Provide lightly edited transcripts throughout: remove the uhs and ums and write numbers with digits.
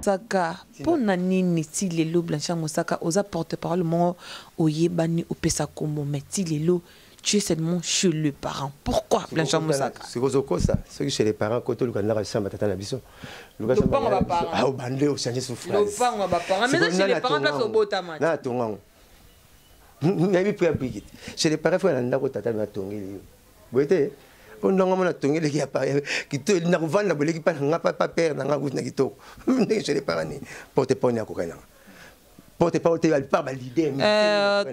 Saka, pour nani ti lelo Blanchard Moussaka, osa porte-parole mon oyebani opesa komo mais ti lelo tu es seulement chez le parent. Pourquoi Blanchard Moussaka? C'est quoi ça? C'est que chez les parents quand on a réussi à mettre tata na biso. Le parent va parent. Ah au bandé au changer sous phrase. Le parent va parent. Mais chez les parents place au botama. Na tonga. N'aimi plus à briquer. Chez les parents faut la ndako tata na tonga. Vous voyez? On a un tongue qui apparaît, qui te n'a pas la bolée qui parle, n'a pas père, n'a pas de nagito. Je l'ai pas né. Porte-parole à Kokana. Porte-parole, tu vas pas valider.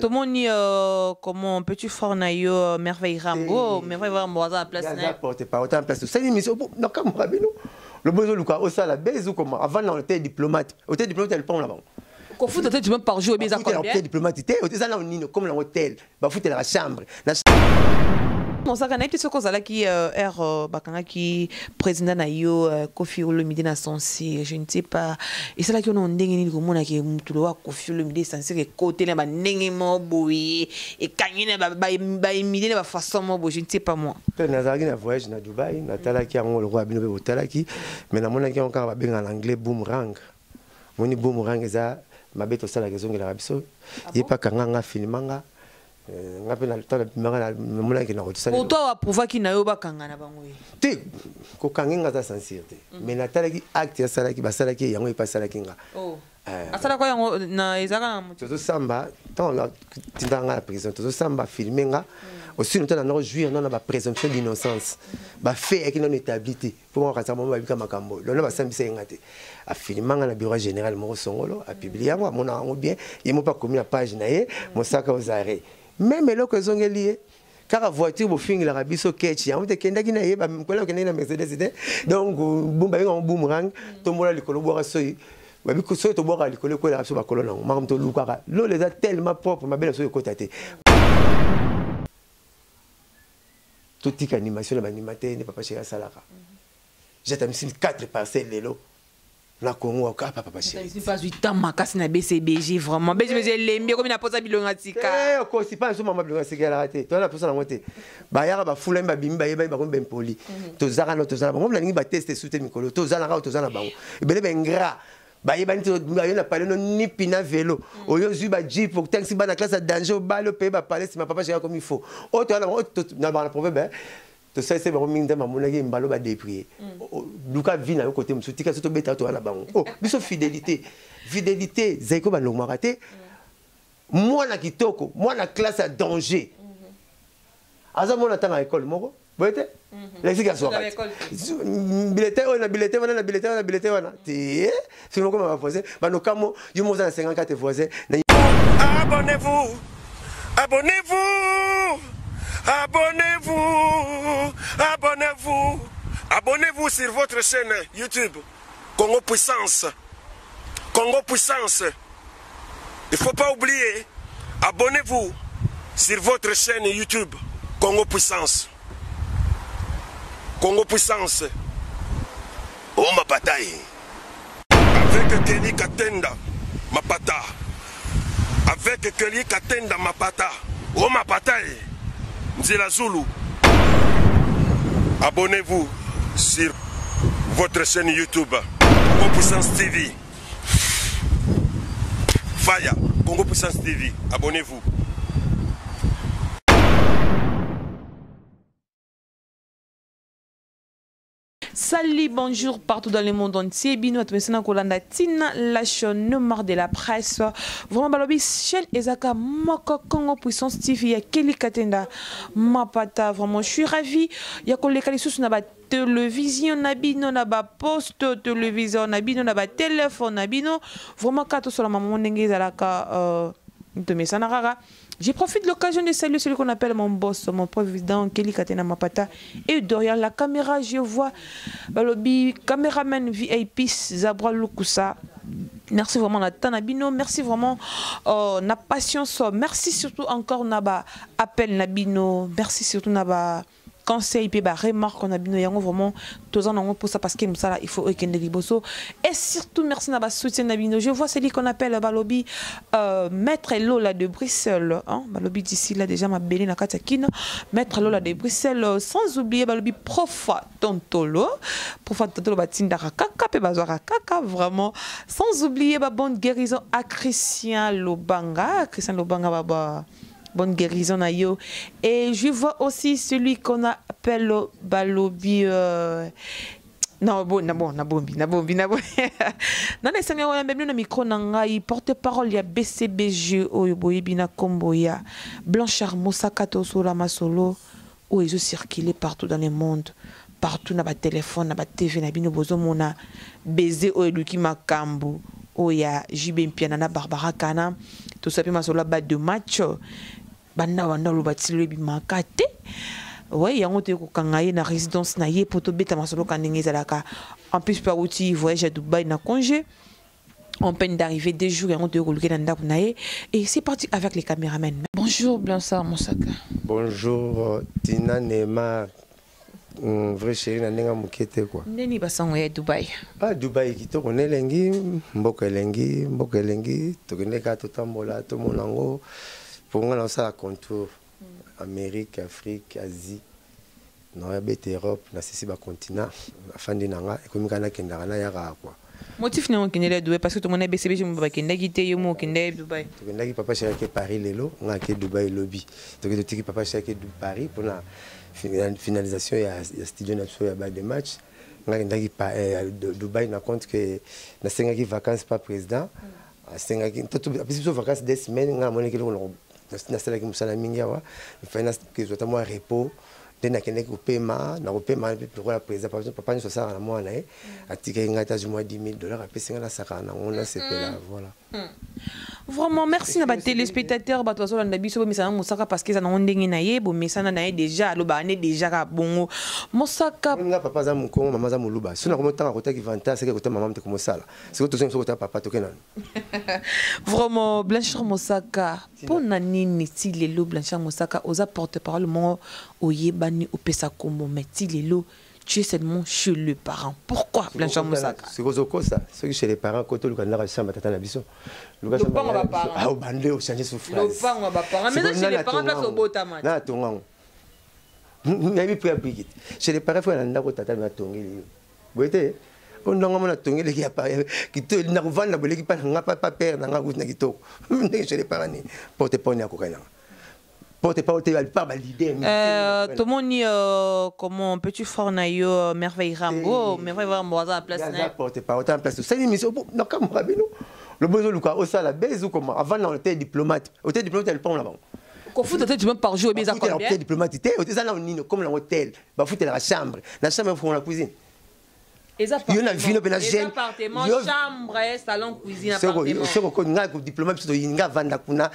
Tout le monde, comment peux-tu faire naïo, merveille Rambo, merveille Rambo à la place. Porte-parole, à la place. C'est une émission, non, comme Rabino. Le besoin de quoi? Au ça, la baise ou comment? Avant, on était diplomate. On était diplomate, elle prend là-bas. Qu'on fout peut-être même par jour, bien d'accord. On était diplomate, on était là, on comme l'hôtel. Bah, foutre la chambre. Mon sac à ce qu'on a qui bakanga qui président na yo Kofi Olomide na sensi je ne sais pas et c'est là qu'on a ndenge ni ko mona ke mutulo wa Kofi Olomide sensi ke côté na ba ndenge mo boye et kanyine ba imide ba façon mo boye je ne sais pas moi nazaki na voyage na Dubaï na talaki yango le roi bino be talaki mais na mona ki encore ba benga l'anglais boomerang moni boomerang eza mabeto sala ke zongela biso yepa kanganga filmanga pour toi prouver qu'il n'a pas kangana bango te ko kangenga za sincérité mais natalaki acte ya salaki basalaki yango epasa salaki nga oh asala ko yango na ezaka na tozo samba tant la tindanga la prison tozo samba filmer nga aussi nous t'en jouir non na ba présomption d'innocence ba fait qui non établi pour moi ça moment ba makambo lona ba sambisa ngate a filmanga na bureau général mo songolo a publier moi mon ango bien il m'a pas commis la page naé mon sac aux arrêts même là que sont liés car la voiture au fin la rabiso ketch on te kenda ki na yeba mkola kenda na Mercedes donc bumba en boomerang to mola likolo boira soyi babi ko soyi to boira likolo ko la so ba kolona makam to lukaka lo les a tellement propre ma belle soyi ko tate tout tika animation na animateur ne papa chéri salaka j'ai mis 4 parcelles lelo la Congo au cap papa chéri c'est pas 8 ans makasi na BCBG vraiment BCBG lembi comme na posa bilonga tika ko si pas so mama bilonga sika la raté toi la posa na ngote ba yara ba fula ba bimba yeba ba ko ben poli to zara no to zara ba ngom la ngi ba tester sous mikolo to zara ra to zara bango ebele ben gras ba yeba ni to ba yona parler no ni pina vélo oyo zu ba jeep pour taxi ba na classe à danger ba le pays ba parler si ma papa chéri comme il faut o to na ba na problème to ça c'est vraiment minda mamona ki mbalo ba déprier luka vina yo côté musutika to beta to na bango oh biso fidélité zaiko ba longo raté moi na kitoko moi na classe à danger aza mona tanga école moko boyete l'explique so bilete on a bilete wana ti c'est moko ma voisin ba no kamo yo mo za 54 voisins abonnez-vous Abonnez-vous sur votre chaîne YouTube Congo Puissance. Il ne faut pas oublier, abonnez-vous sur votre chaîne YouTube Congo Puissance. Oh ma bataille. Avec Kelly Katenda, ma pata. Oh ma bataille. Nzela Zulu. Abonnez-vous sur votre chaîne YouTube Congo Puissance TV. Faya, Congo Puissance TV. Abonnez-vous. Salut, bonjour partout dans le monde entier. Bino atmesena kolanda tina la chaîne noire de la presse. Vraiment balobi chaîne ezaka moko Congo Puissance TV ya Kelly Katenda mapata. Vraiment je suis ravi ya koleka lisusu na ba télévision na bino na ba poste télévision na bino na ba téléphone na bino. Vraiment kato sur la maman ndenge ezalaka ntomesana rara. Je profite de l'occasion de saluer celui qu'on appelle mon boss, mon président Kelly Katenda Mapata. Et derrière la caméra, je vois Balobi, caméraman VIP Zabra Lukusa. Merci vraiment Nathan Nabino, merci vraiment na patience, merci surtout encore Naba appel Nabino, merci surtout Naba conseil puis bah remarque on a bien yango vraiment tous en ont pour ça parce que ça il faut ekende liboso et surtout merci na ba soutien na bino je vois celui qu'on appelle balobi maître Lola de Bruxelles hein balobi d'ici là déjà ma belle na katakina maître Lola de Bruxelles sans oublier balobi profa tontolo batinda kaka pe bazwara kaka vraiment sans oublier ba bonne guérison à Christian Lobanga baba bonne guérison na yo et je vois aussi celui qu'on appelle balobi non bon na bombi non les seigneurs on a même le micro na porte-parole ya BCBG oyo boyebi na kombo ya Blanchard Mosaka Tosola Masolo où ils ont circulé partout dans le monde partout na ba téléphone na ba TV na bino bozo mona baiser oyo luki makambu oya Jibe Mpiana na Barbara Kana tout ça pe Masolo ba de match banda wanda lo batilo bi makate ouais yango te ko kangaye na résidence na ye poto beta Masolo kanenge zalaka en plus par outil voyage à Dubaï na congé on peine d'arriver 2 jours yango te ko luke na ndaku na ye et c'est parti avec les caméramans. Bonjour Blanchard Mosaka. Bonjour Tina Neymar. Vrai chéri na ndenga mukete quoi. Neni basango ya Dubaï. Ah Dubaï kitoko nelengi mboka elengi tokendeka totambola to monango pour nga lancer la contour Amérique, Afrique, Asie. Non ya bete Europe na sisi ba continent afandi nanga ekomika na kendaka na yaka quoi. Motif na okendela Dubaï parce que tout le monde BCB je me bakenda kité yo mo okenda Dubaï. Tokendaki papa chéri ke Paris lelo nga ke Dubaï lobby. Tokendaki papa chéri ke Paris pour la finalisation ya studio national ya ba de match ngaki pa Dubaï na compte que na sengaki vacances pas président sengaki tout plus vacances 2 semaines nga moneki lo na salaki musala mingi wa finance que zo tamo repos dena kende ko paiement na ko paiement pour la président papa ni so sara na moi na atika ngata du mois $10,000 apesi nga na saka na on a c'est là voilà. Vraiment merci na ba téléspectateurs ba tozo na biso misana Mosaka parce que ça na ndenge na ye bo misana na ye déjà lo ba ne déjà ka bongo Mosaka nga papa za mukongo mama za muluba sina ko motanga ko taki vanta c'est que ko mama mte ko mosala c'est que tozo ko ta papa to kenan. Vraiment Blanchard Mosaka pona nini ti lelo Blanchard Mosaka oza porte-parole mo oyebani opesa kombo meti lelo tu es seulement chez les parents. Pourquoi Blanchard Mosaka? C'est que ça. C'est chez les parents, quand on a la chambre, tata Nabiso. Le pan va pas. Ah, au bandé, au changer sous phrase. Le pan va pas. Mais chez les parents, place au beau tamat. Non, ton il y a eu plus à brigitte. Chez les parents, il faut aller dans tata na tongi. Vous voyez, on a mon tongi qui apparaît, qui te n'a pas la bolée qui pas pas père dans la route na kito. Chez les parents, porte pas ni à cocaïne. Porte-parole, tu parles l'idée. Tout le monde, comment petit fort naïo, merveille Rambo, merveille Rambo à la place. Porte-parole, à la place. C'est une émission. Non, comme Rabino, le besoin Lucas, au sala, baiser ou comment. Avant, on était diplomate. On était diplomate, elle prend là-bas. Qu'on fout tu même par jour, mais ça combien? On était diplomate, on était là, comme dans l'hôtel. Bah, foutre la chambre. La chambre, il faut la cuisine. Les appartements, chambre, salon, cuisine, appartement. C'est qu'on a un diplomate, il y a la vanda kuna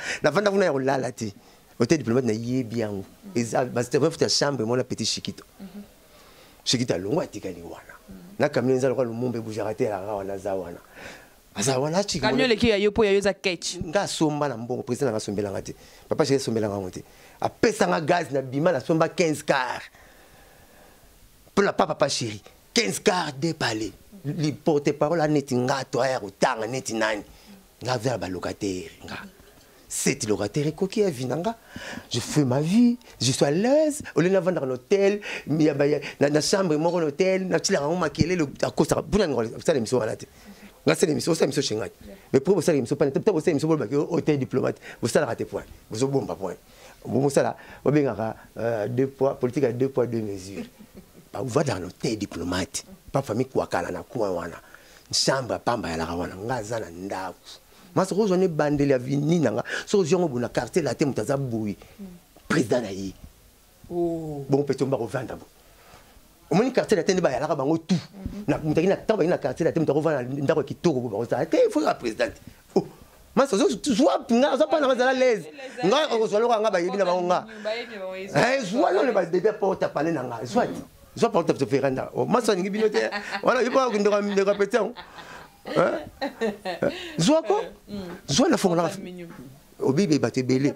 est là, là, tu. Hôtel diplomate na bien et ça c'était vraiment ta chambre moi la petite chiquito chiquita longo atikali wana na camion za le mombe bujaraté la wana zawana azawana chika camion le ki ya yopo ya yoza ketch nga somba na mbongo président nga sombela ngati papa chéri sombela ngati apesa nga gaz na bima na somba 15 car pour la papa chéri 15 car dépalé li porte-parole a neti ngato aya kutanga neti nani nga vers ba locataire nga c'est locataire qui est vinanga je fais ma vie je suis à l'aise au lieu d'avoir un hôtel mais na chambre moi un hôtel na tila ngoma makele le akosa buna ngol ça l'émission à la tête nga c'est l'émission ça émission chinga mais pour ça l'émission pas peut-être ça émission ba hôtel diplomate vous ça la raté point vous bomba point vous ça là vous bengaka 2 poids politique à 2 poids 2 mesures ba vous va dans l'hôtel diplomate pas famille kwa kala na kwa wana chambre pamba ya la wana nga za na ndaku mas rose on est bandé la vini nanga so jongo bona quartier la te mutaza boui président na yi bon petit on va revendre au moins quartier la te ba ya la bango tout na mutaki na tamba na quartier la te mutako vana ndako kitoko bo ba ça il faut la présidente mas so soit nga so pas na za l'aise nga ko so lo nga ba yebi na bango nga soit non le ba bébé porte parler nanga soit porte te faire nda mas so ngi binote voilà il faut que répéter Zoako Zoa la fongola obibe bato ebele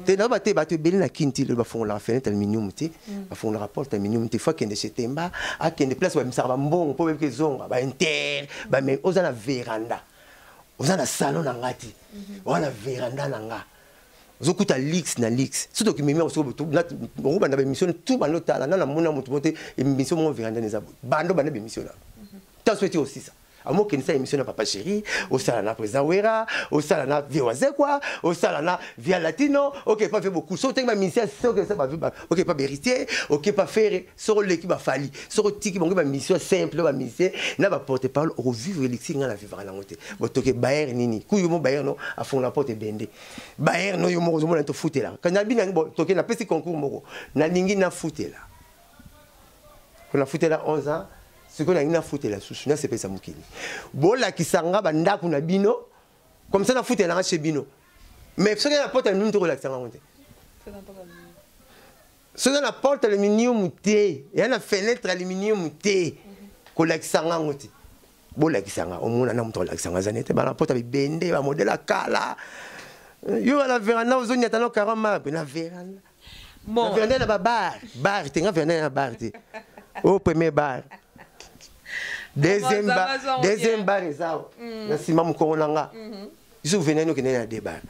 te na bato ebele na kinti le bafungolaka fenêtre aluminium te bafungolaka porte aluminium te fo akende chez Temba akende place bamisaka bambongo mpo bebika ezonga bainter bame oza na veranda oza na salon na nga te oza na veranda na nga ozokuta lix na lix surtout okimemi okobanda bemission tout bando otala na namona motu mo te émission mongo veranda neza bando banda bemission na taso eti osisa amo kenisa émission na Papa Chéri au sala na président Wera au sala na Vieux Wazekwa au sala na Via Latino OK pas fait beaucoup so ma mission so que ça pas OK pas vérifier OK pas faire sur l'équipe ba fali sur tiki bongo ba mission simple ba mission na ba porte parole au vivre elixir na vivre la ngote botoke Bayer nini kuyo mo Bayer no a fond la porte bende Bayer no yo mo zo mo na to fouter là quand na bina bo toke na pesi concours moko na lingi na fouter là on a fouter là 11 ans ce qu'on a une fouté la sous na c'est pas ça mukini bola kisanga banda kuna bino comme ça na fouté na chez bino mais ce qu'on a porte aluminium to relaxer ngonte ce qu'on a porte aluminium té et na fenêtre aluminium té relaxer ngonte bola kisanga au monde na mto relaxer ngazanete ba na porte ba bende ba modèle kala yo la veranda ozoni atano karama na veranda bon veranda na bar te nga veranda na bar te au premier bar deuxième bar ezao na sima mkongo nanga iso venez no kenena de bar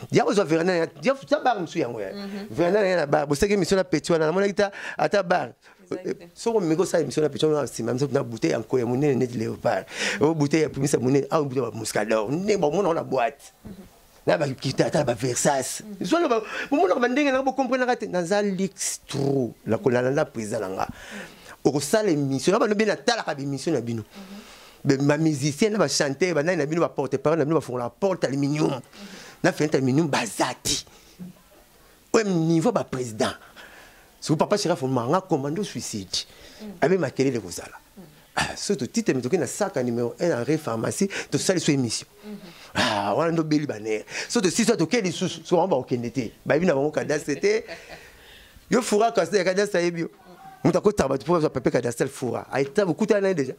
dia ozo venez dia bar msu yango ya venez na bar boseke mission na petit wana na mona kita ata bar so ko mego sa mission na petit wana sima mso na bouteille en koya monene net léopard o bouteille ya primisa monene a bouteille muscador ne ba mona na boîte na ba kita ata ba Versace so no ba mona ba ndenge na bo comprendre ka na za lix trou la kolana na président nanga au salle émission ba no bien atala ka émission na bino ma musicien ba chanter ba na bino ba porte parole na bino ba fongola porte aluminium na fenêtre aluminium bazati au niveau ba président si Papa Chéri fo manga commando suicide avec ma kele le kozala surtout titre mais na sac numéro 1 en pharmacie to salle sur émission wana ndo beli baner surtout si ça to kele sous so ba okendete ba bina bango cadastre te yo fura ka se cadastre yebio mutako tabatu pour papa cadastre fura aita beaucoup tana déjà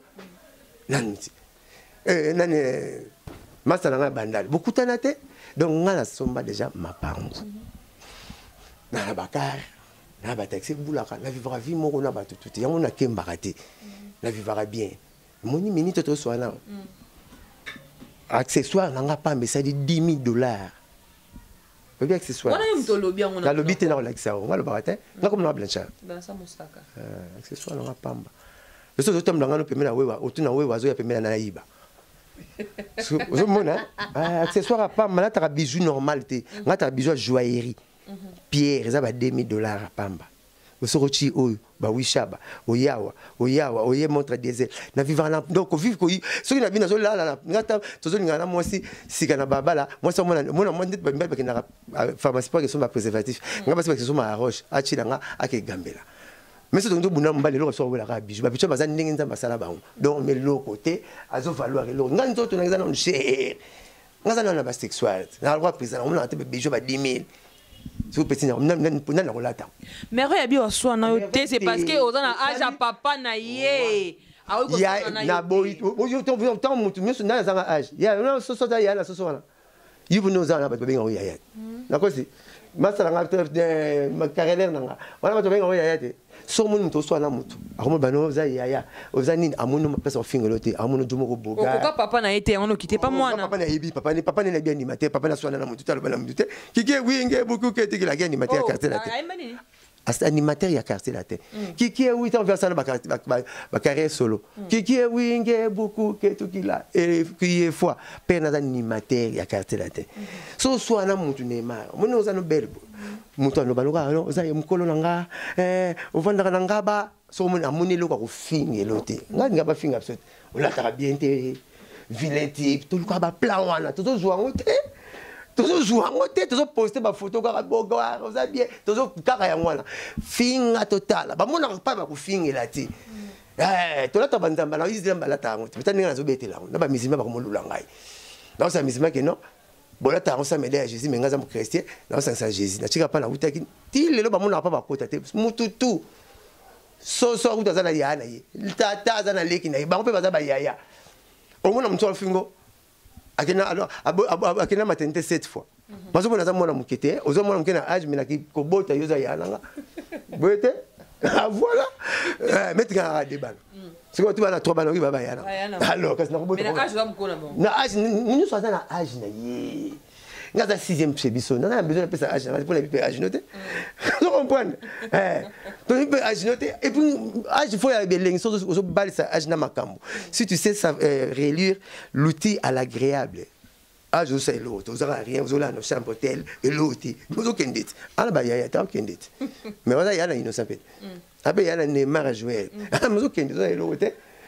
nani masala nga bandal beaucoup tana te donc ngala somba déjà mapango na bakar na ba taxi bulaka na vivra vie moko na ba tout yango na kembaka te na vivra bien moni minute to so na accessoire nanga pa mais ça dit $10,000 Bébé accessoire. On a un tolobi on a. La lobby tena relaxa. On va le barater. Na comme na blanchard. Dans sa mustaka. Accessoire na pamba. Le so tom ngano pemela wewa, otuna wewa zo ya pemela na yiba. Zo mona. Accessoire pamba na ta bijou normalité. Na ta bijou joaillerie. Pierre, ça va $2,000 pamba. Osorochi oyo ba wishaba oyawa oye montre des na vivre na donc vivre ko ce qui na bina zo la ngata tozo ngana moi si kana babala moi ça mona ndet ba mbeba kina pharmacie pas que son ba préservatif ngaba c'est que son ma roche achilanga ake gambela mais ce donc buna mbale lo so wela ka bijou ba bicho baza ndenge nza basala ba donc mais le côté azo valoir lo nganzo to ngana on cher ngaza na ba sexual na droit président on a te bijou ba 10,000 c'est petit na na relata mais rebi oswa na yote c'est parce que ozana âge à papa na ye ya na boy yo to mutu miso na zanga âge ya na so ya na so wana yibu no zana ba benga ya na kosi masala nga de ma carrière nanga wana ba benga ya te so mun mutu so na mutu akomo bano za ya ozani amuno pesa ofingolote amuno dumo ko boga pourquoi papa na été on quittait pas moi papa na yibi papa na bien animateur papa na so na mutu talo bana mutu kiki winge beaucoup que la bien animateur ya quartier la tête as animateur ya quartier la tête kiki est 8 ans vers ça ba carrière solo kiki est winge beaucoup que tout qui là et qui est fois père na animateur ya quartier la tête so na mutu Neymar mon oza no belbo mutu no baloka no oza mukolo nanga ovanda nanga ba so mon amoni lo ko finge lote ngaba finga absolute on la ta bien te vilain type tout ko ba plan wana tout zo ngote tout zo ngote tout poster ba photo ka boga oza bien tout zo kaka ya ngwana finga total ba mona pa ba ko finge la ti to la ta banzamba na izamba la ta ngote bitani na zo betela na ba mizima ba ko molula ngai na sa mizima ke no bola ta on sa mêler à Jésus mais ngaza mo chrétien na sa Jésus na chika pa na utaki ti lelo ba mona pa ba kota te mututu so utazana yana ye tata zana leki na ba mpe baza ba yaya omona mtu afingo akena maternité 7 fois Parce que naza mwana mukete ozo mwana mukena âge mais naki kobota yoza yananga boete voilà mettre un débat c'est quoi tu vas na 3 bana qui va yana alors qu'est-ce mais na âge za mukona bon na âge nous sommes na âge na ye ngaza 6e chez biso na a besoin de ça âge pour les âge noté vous comprenez donc il âge noté et puis âge il faut y aller les choses au bal ça âge na makambo si tu sais ça relire l'outil à l'agréable. Ah, je sais l'autre, vous n'avez rien, vous avez un chambre hôtel, et l'autre, vous avez un dit. Ah, bah, il y a un dit. Mais voilà, il y a un innocent. Après, il y a un Neymar à jouer. Ah, vous avez un dit, vous avez l'autre.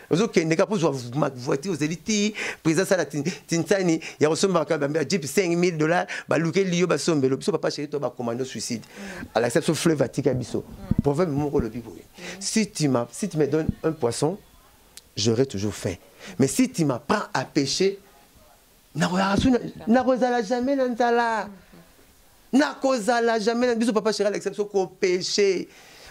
Vous avez un dit, vous avez voiture, vous avez dit, président Salah Tintani, il y a reçu un jeep $5,000, bah, Luke Lio, bah, son vélo, papa chéri, toi, bah, commando suicide. À l'acception fleuve Vatica Bisso. Proverbe, mon rôle, le bibouille. Si tu me donnes un poisson, j'aurai toujours faim. Mais si tu m'apprends à pêcher, nakozala jamais na nzala nakozala jamais na biso papa chéri l'exception ko péché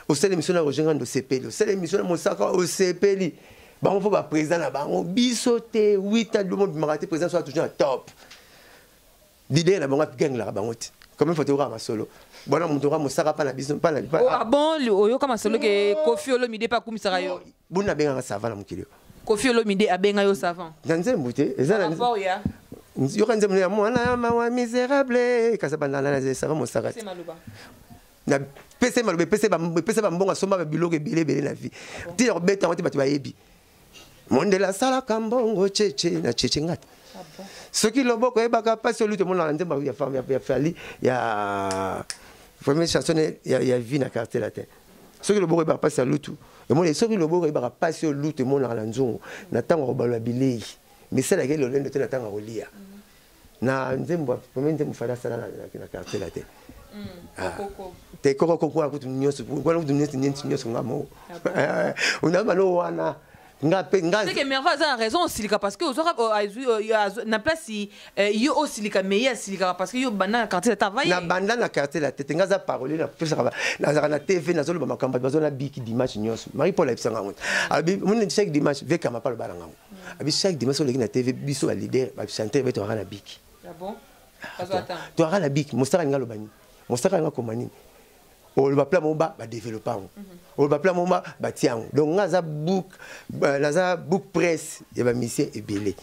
au sein émission na rojenga ndo sepeli au sein émission na mosaka au sepeli bango fo ba président na bango biso te 8 ans de monde marate président soit toujours top l'idée na bango gang la bango ti comme faut te voir ma solo bona muntu ra mosaka pa na biso pa na ah bon oyo kama solo ke Koffi Olomide pa kumisaka yo buna benga sava na mukili Koffi Olomide abenga yo savant nze mbute ezala rapport ya yo kanze mwana mwana mawa misérable kasa bana na sava mosaka c'est maluba na pese malobe pese ba mbonga somba biloko ebele na vie ti yo beta ngoti batu bayebi monde la sala kambongo cheche na cheche ngata soki loboko ebaka pasi olute mona nzemba ya femme ya fali ya première chanson ya vie na quartier latin soki loboko ebaka pasi lutu et mona soki loboko ebaka pasi olute mona na nzongo na tango robalwa bilei mais c'est la gueule de la tanga rolia na nzembo première nzembo fala sala na quartier latin te koko koko akutu nyoso kwa akutu nyoso ngamo una mano wana c'est que Merva a raison silika parce que na place yo osilika meya silika parce que yo banda quartier travail na banda na quartier la tete ngaza parole na pesa na TV na zolo ba makamba bazona biki dimanche nyoso Marie Paul Epsanga ngot abi mun chaque dimanche veka mapalo balanga abi chaque dimanche on na TV biso ba leader ba chanter beto na biki ah bon attends to ara la biki mostara ngalo bani mostara ngako mani on va plan mon ba développer on va plan mon ba tiang donc naza book presse et ba mission et belé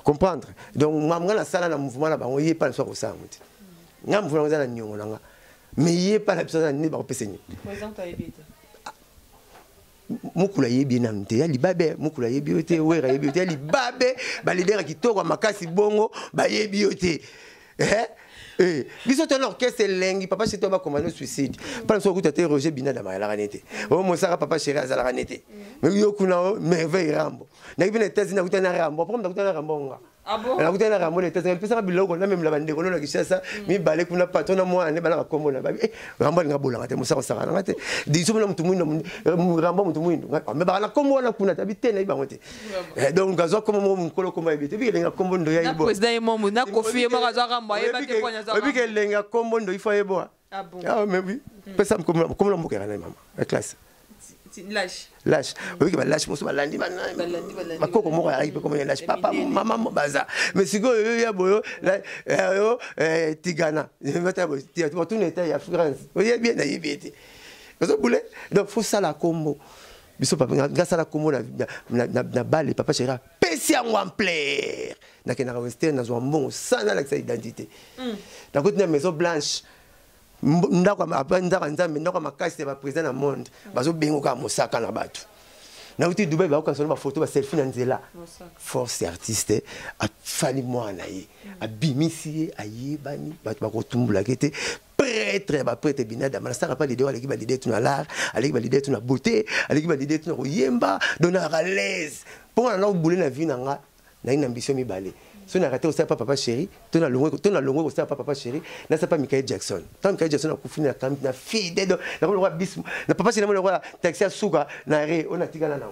comprendre donc mamga na sala na mouvement là ba on y pas le soir au sang ngam vouloir na nyongo nga mais y pas la personne ni ba pesenyi président taibete mukula yebi na mte ya libabe mukula yebi ote wera yebi ote ya libabe ba leader ki toko makasi bongo ba yebi ote biso tena orchestre lengi papa chez toi ba commando suicide pas so kuta te Roger Binada ma la ranete o mosaka papa chéri azala ranete mais yo kuna merveille rambo na kibina tezi na kuta na rambo pourquoi na kuta na rambo nga ah bon na kuta na rambo le tezi pesa biloko na même la bande kono na kishasa mi bale kuna patona moi ne bala kombo na babi rambo nga bola te mosaka saka na te diso na mtu mwindo rambo mtu mwindo mais ba na kombo na kuna tabite na iba ngote donc gazo comme mo mkolo koma ibite bi lenga kombo ndo ya ibo na président mo na Koffi mo gazo rambo ye ba te ponya za bi ke lenga kombo ndo ifo yebo ah bon ah mais oui pesa comme la mokera na mama la classe lâche oui que lâche mo so balandi makoko moko ya ipe comme lâche papa maman mo baza mais siko ya boyo yo tigana meta bo ti tout n'était ya France oui bien na yibeti parce que donc faut ça la combo biso papa grâce à la combo na balle papa chéra pesi en ampleur na kena western na zo mbongo sana la identité na côté na maison blanche ndako après ndako nzambe ndako makasi ya président na monde bazo bengo ka mosaka na bato na uti Dubai ba ko solo ba photo ba selfie na nzela force artiste a fali mwana ye a bimisi ayebani bato ba ko tumbula kete prêtre ba prêtre Binada ma sara pas l'idée avec ba l'idée tout na l'art avec ba l'idée tout na beauté avec ba l'idée tout na yemba dona à l'aise pour na bouler na vie na nga na une ambition mi balé. Si on a raté aussi à papa chéri, tu as longue aussi à papa chéri, là c'est pas Michael Jackson. Tant Michael Jackson a coupé la cam, la fille de la roi bisou. La papa chéri le roi taxi à souka, na ré, on a tigana na.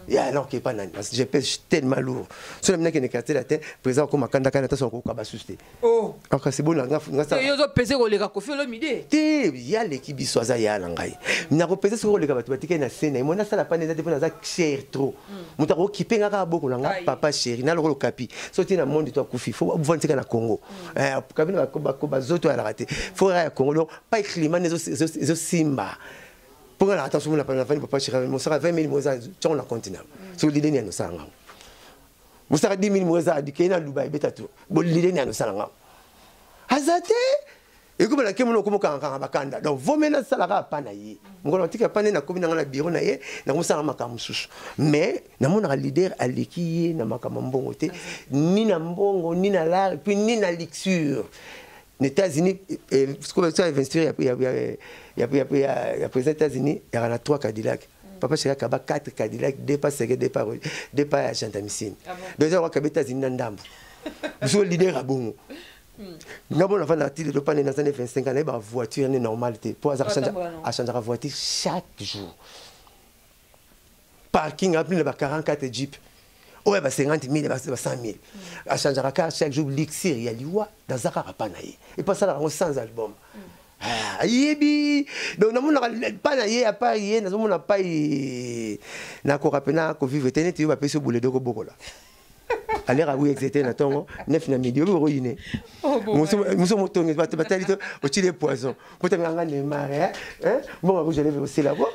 Ya alors qui est pas nani, parce que je pèse tellement lourd. Si on a mené quartier la tête, présent comme kanda kana ta son ko ba susté. Oh. Alors c'est bon nga ça. Yo zo peser ko le ka Koffi Olomide. Té, ya l'équipe bisoza ya la ngai. Na ko peser sur le ka batu batika na scène, moi na sala pas na te na za cher trop. Muta ko kipenga ka boko na nga papa chéri, na le le capi sauter dans monde toi kufi faut vendre na Congo capi na ba zoto à la raté faut à Congo donc pas climat les simba pour la attention on n'a pas pas chercher mon ça 20 000 moza tu on a continent sur l'idée ni no sanga vous ça 10 000 moza du Kenya Dubaï betatu bon l'idée ni no sanga azate et comme la kemono comme quand bakanda donc vos mena salara pana yi ngolo tika pana na komi na bureau na ye na musala makamu susu mais na mona leader aleki na makama mbongo te ni na mbongo ni na l'art puis ni na luxure les États-Unis ce que ça investir il y a président États-Unis il y a 3 Cadillac papa chéri kaba 4 Cadillac dépasse dépasse chantamicine donc ça va États-Unis na ndambu so leader abongo Ngabo na fana tili dopane na zane 25 ans na ba voiture ni normalité pour changer la voiture chaque jour parking appli ba 44 jeep ouais ba 50 000 ba 100 000 a changer car chaque jour luxury ya liwa dans zakara panaye et pas ça là sans album yebi donc na mona panaye a pas yé na mona pas na ko rapena ko vivre tenete ba peso boule de ko bokola aller à où etc na tongo 9 na midi au ruiné muso motongi batali to au chile poison pour te nganga ne mare hein bon je vais aussi là-bas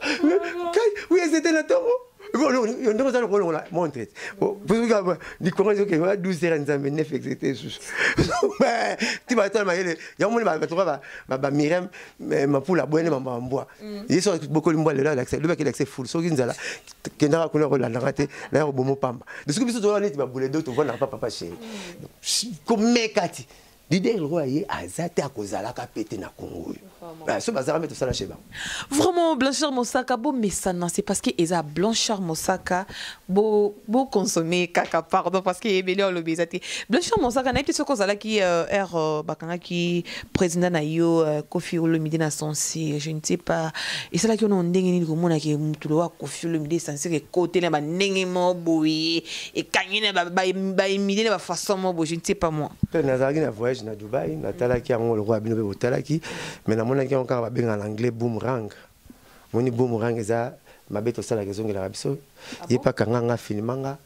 oui etc na tongo bon on doit le la montrer pour que ni comment que 12h nzambe 9 etc mais tu vas toi maile ya moni ba trouva ba Miriam ma pour la bonne mamba mboa ils sont beaucoup mboa là l'accès le bac l'accès full so kinzala kenda ko la raté na ko bomo pamba de ce que biso to neti ba boule d'autres vont na papa chéri comme mekati l'idée le roi est azate akozala ka pété na Congo so bazara mettre ça là chez ba vraiment Blanchard Mosaka bo mesana c'est parce que eza Blanchard Mosaka bo consommer kaka pardon parce que ebeli on l'obésité Blanchard Mosaka na petit kozala qui bakanga qui président na yo Kofi Olomide na sensi je ne sais pas et c'est là que on ndenge ni ko mona ke mutulo wa Kofi Olomide sensi ke côté na ba ndenge mo boye et kanyine ba imide na ba façon mo bo je ne sais pas moi na voyage na Dubaï na talaki yango le roi bino be talaki mais na mona ki on ka ba benga en anglais boomerang moni boomerang eza mabeto sala kezongi la biso yepa kanganga filmanga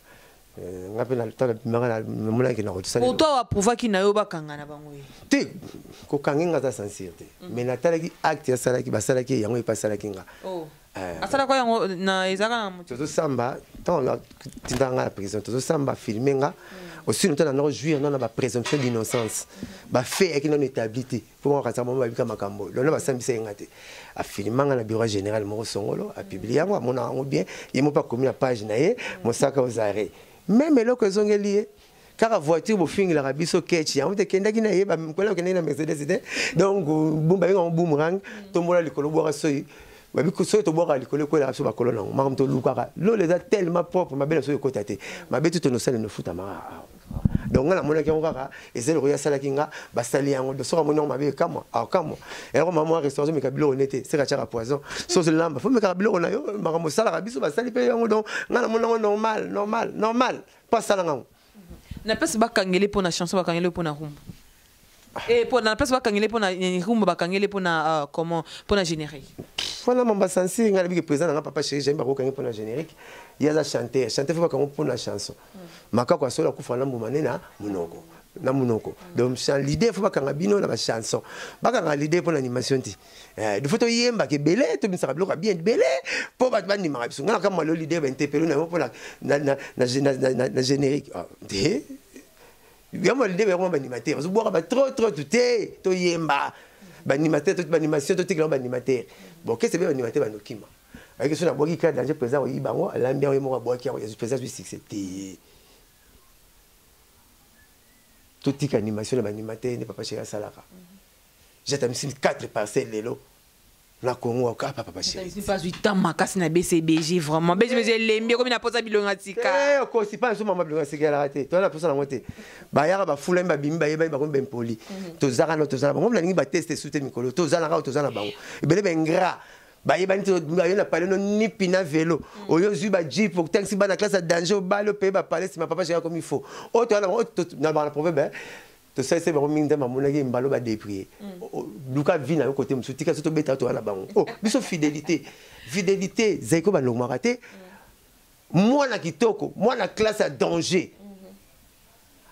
ngape na tala bimanga na mona ki na ko sala pour toi approuver ki na yo bakanga na bango te ko kangenga za sincérité mais na talaki acte ya sala ki ba sala ki yango yepa sala kinga asala ko yango na ezaka na moto to samba tant tindanga la prison to samba filmenga aussi nous avons joué dans la présomption d'innocence ba fait qui non établi pour moi ça mama bika makambo lona ba sambisa ngate a filmanga na bureau général mo songolo a publié moi mon a bien il m'a pas commis la page na ye Mosaka aux arrêts même eloko ezongeli car voiture bo fingi la rabiso ketch ya on te kenda ki na ye ba mkola kenda na Mercedes donc bumba ngo boomerang tombola likolo bo rasoyi babi ko so to boka likolo ko la so ba kolona makam to lukaka lo les a tellement propre ma belle so ko tate ma betu to no sale no futa ma donc on a mon akon kaka et c'est le roya sala kinga ba sali yango de so mon ma be kama et alors maman restaurant me kabilo honnête c'est ka chara poison so se lamba faut me kabilo na yo makam sala rabiso ba sali pe yango donc ngala mon normal pas sala ngam na pesi bakangele pona chanson bakangele pona rumba et pour na pesi bakangele pona rumba bakangele pona comment pona générique voilà mon sensi ngala bi président na papa chéri j'aime beaucoup quand pona générique il y a la chanter faut pas qu'on pona chanson maka kwa sola kufa na mbumane na munoko donc l'idée faut pas qu'on bino na chanson baka nga l'idée pour l'animation ti de photo yemba ke belé to bisaka bloka bien belé pour ba animer biso ngala kama l'idée ba interpeller na pour na générique de yama l'idée ba ba animateur zo boka ba trop tout to yemba ba animateur to ba animation to tikla ba animateur bon qu'est-ce que c'est animateur ba nokima avec que sur la boki ka danger présent o yibango l'ambien o mo boki ya présent sur succès toute animation de animateur n'est pas chez Salaka. J'ai mis 4 parcelles lelo. La Congo ka papa chéri. C'est pas 8 ans makasi na BCBG vraiment. BCBG lembi comme na posa bilonga tika. Ko si pas so mama bilonga sika la raté. Toi la posa na moté. Ba yara ba fula mba bimba yeba ba ko ben poli. To zara no to zara. Ngom la ngi ba tester sous te mikolo. To zara ra to zara bango. Ebele ben gras. Ba yeba nti na parler no ni pina vélo. Oyo zu ba jeep pour taxi ba na classe danger ba le pays ba parler si ma papa chéri comme il faut. O to na ba proverbe to ça c'est vraiment minda mamona ki mbalo ba déprier luka vi na côté musutika soto beta to ala bango biso fidélité zaiko ba longma raté moi na kitoko moi na classe à danger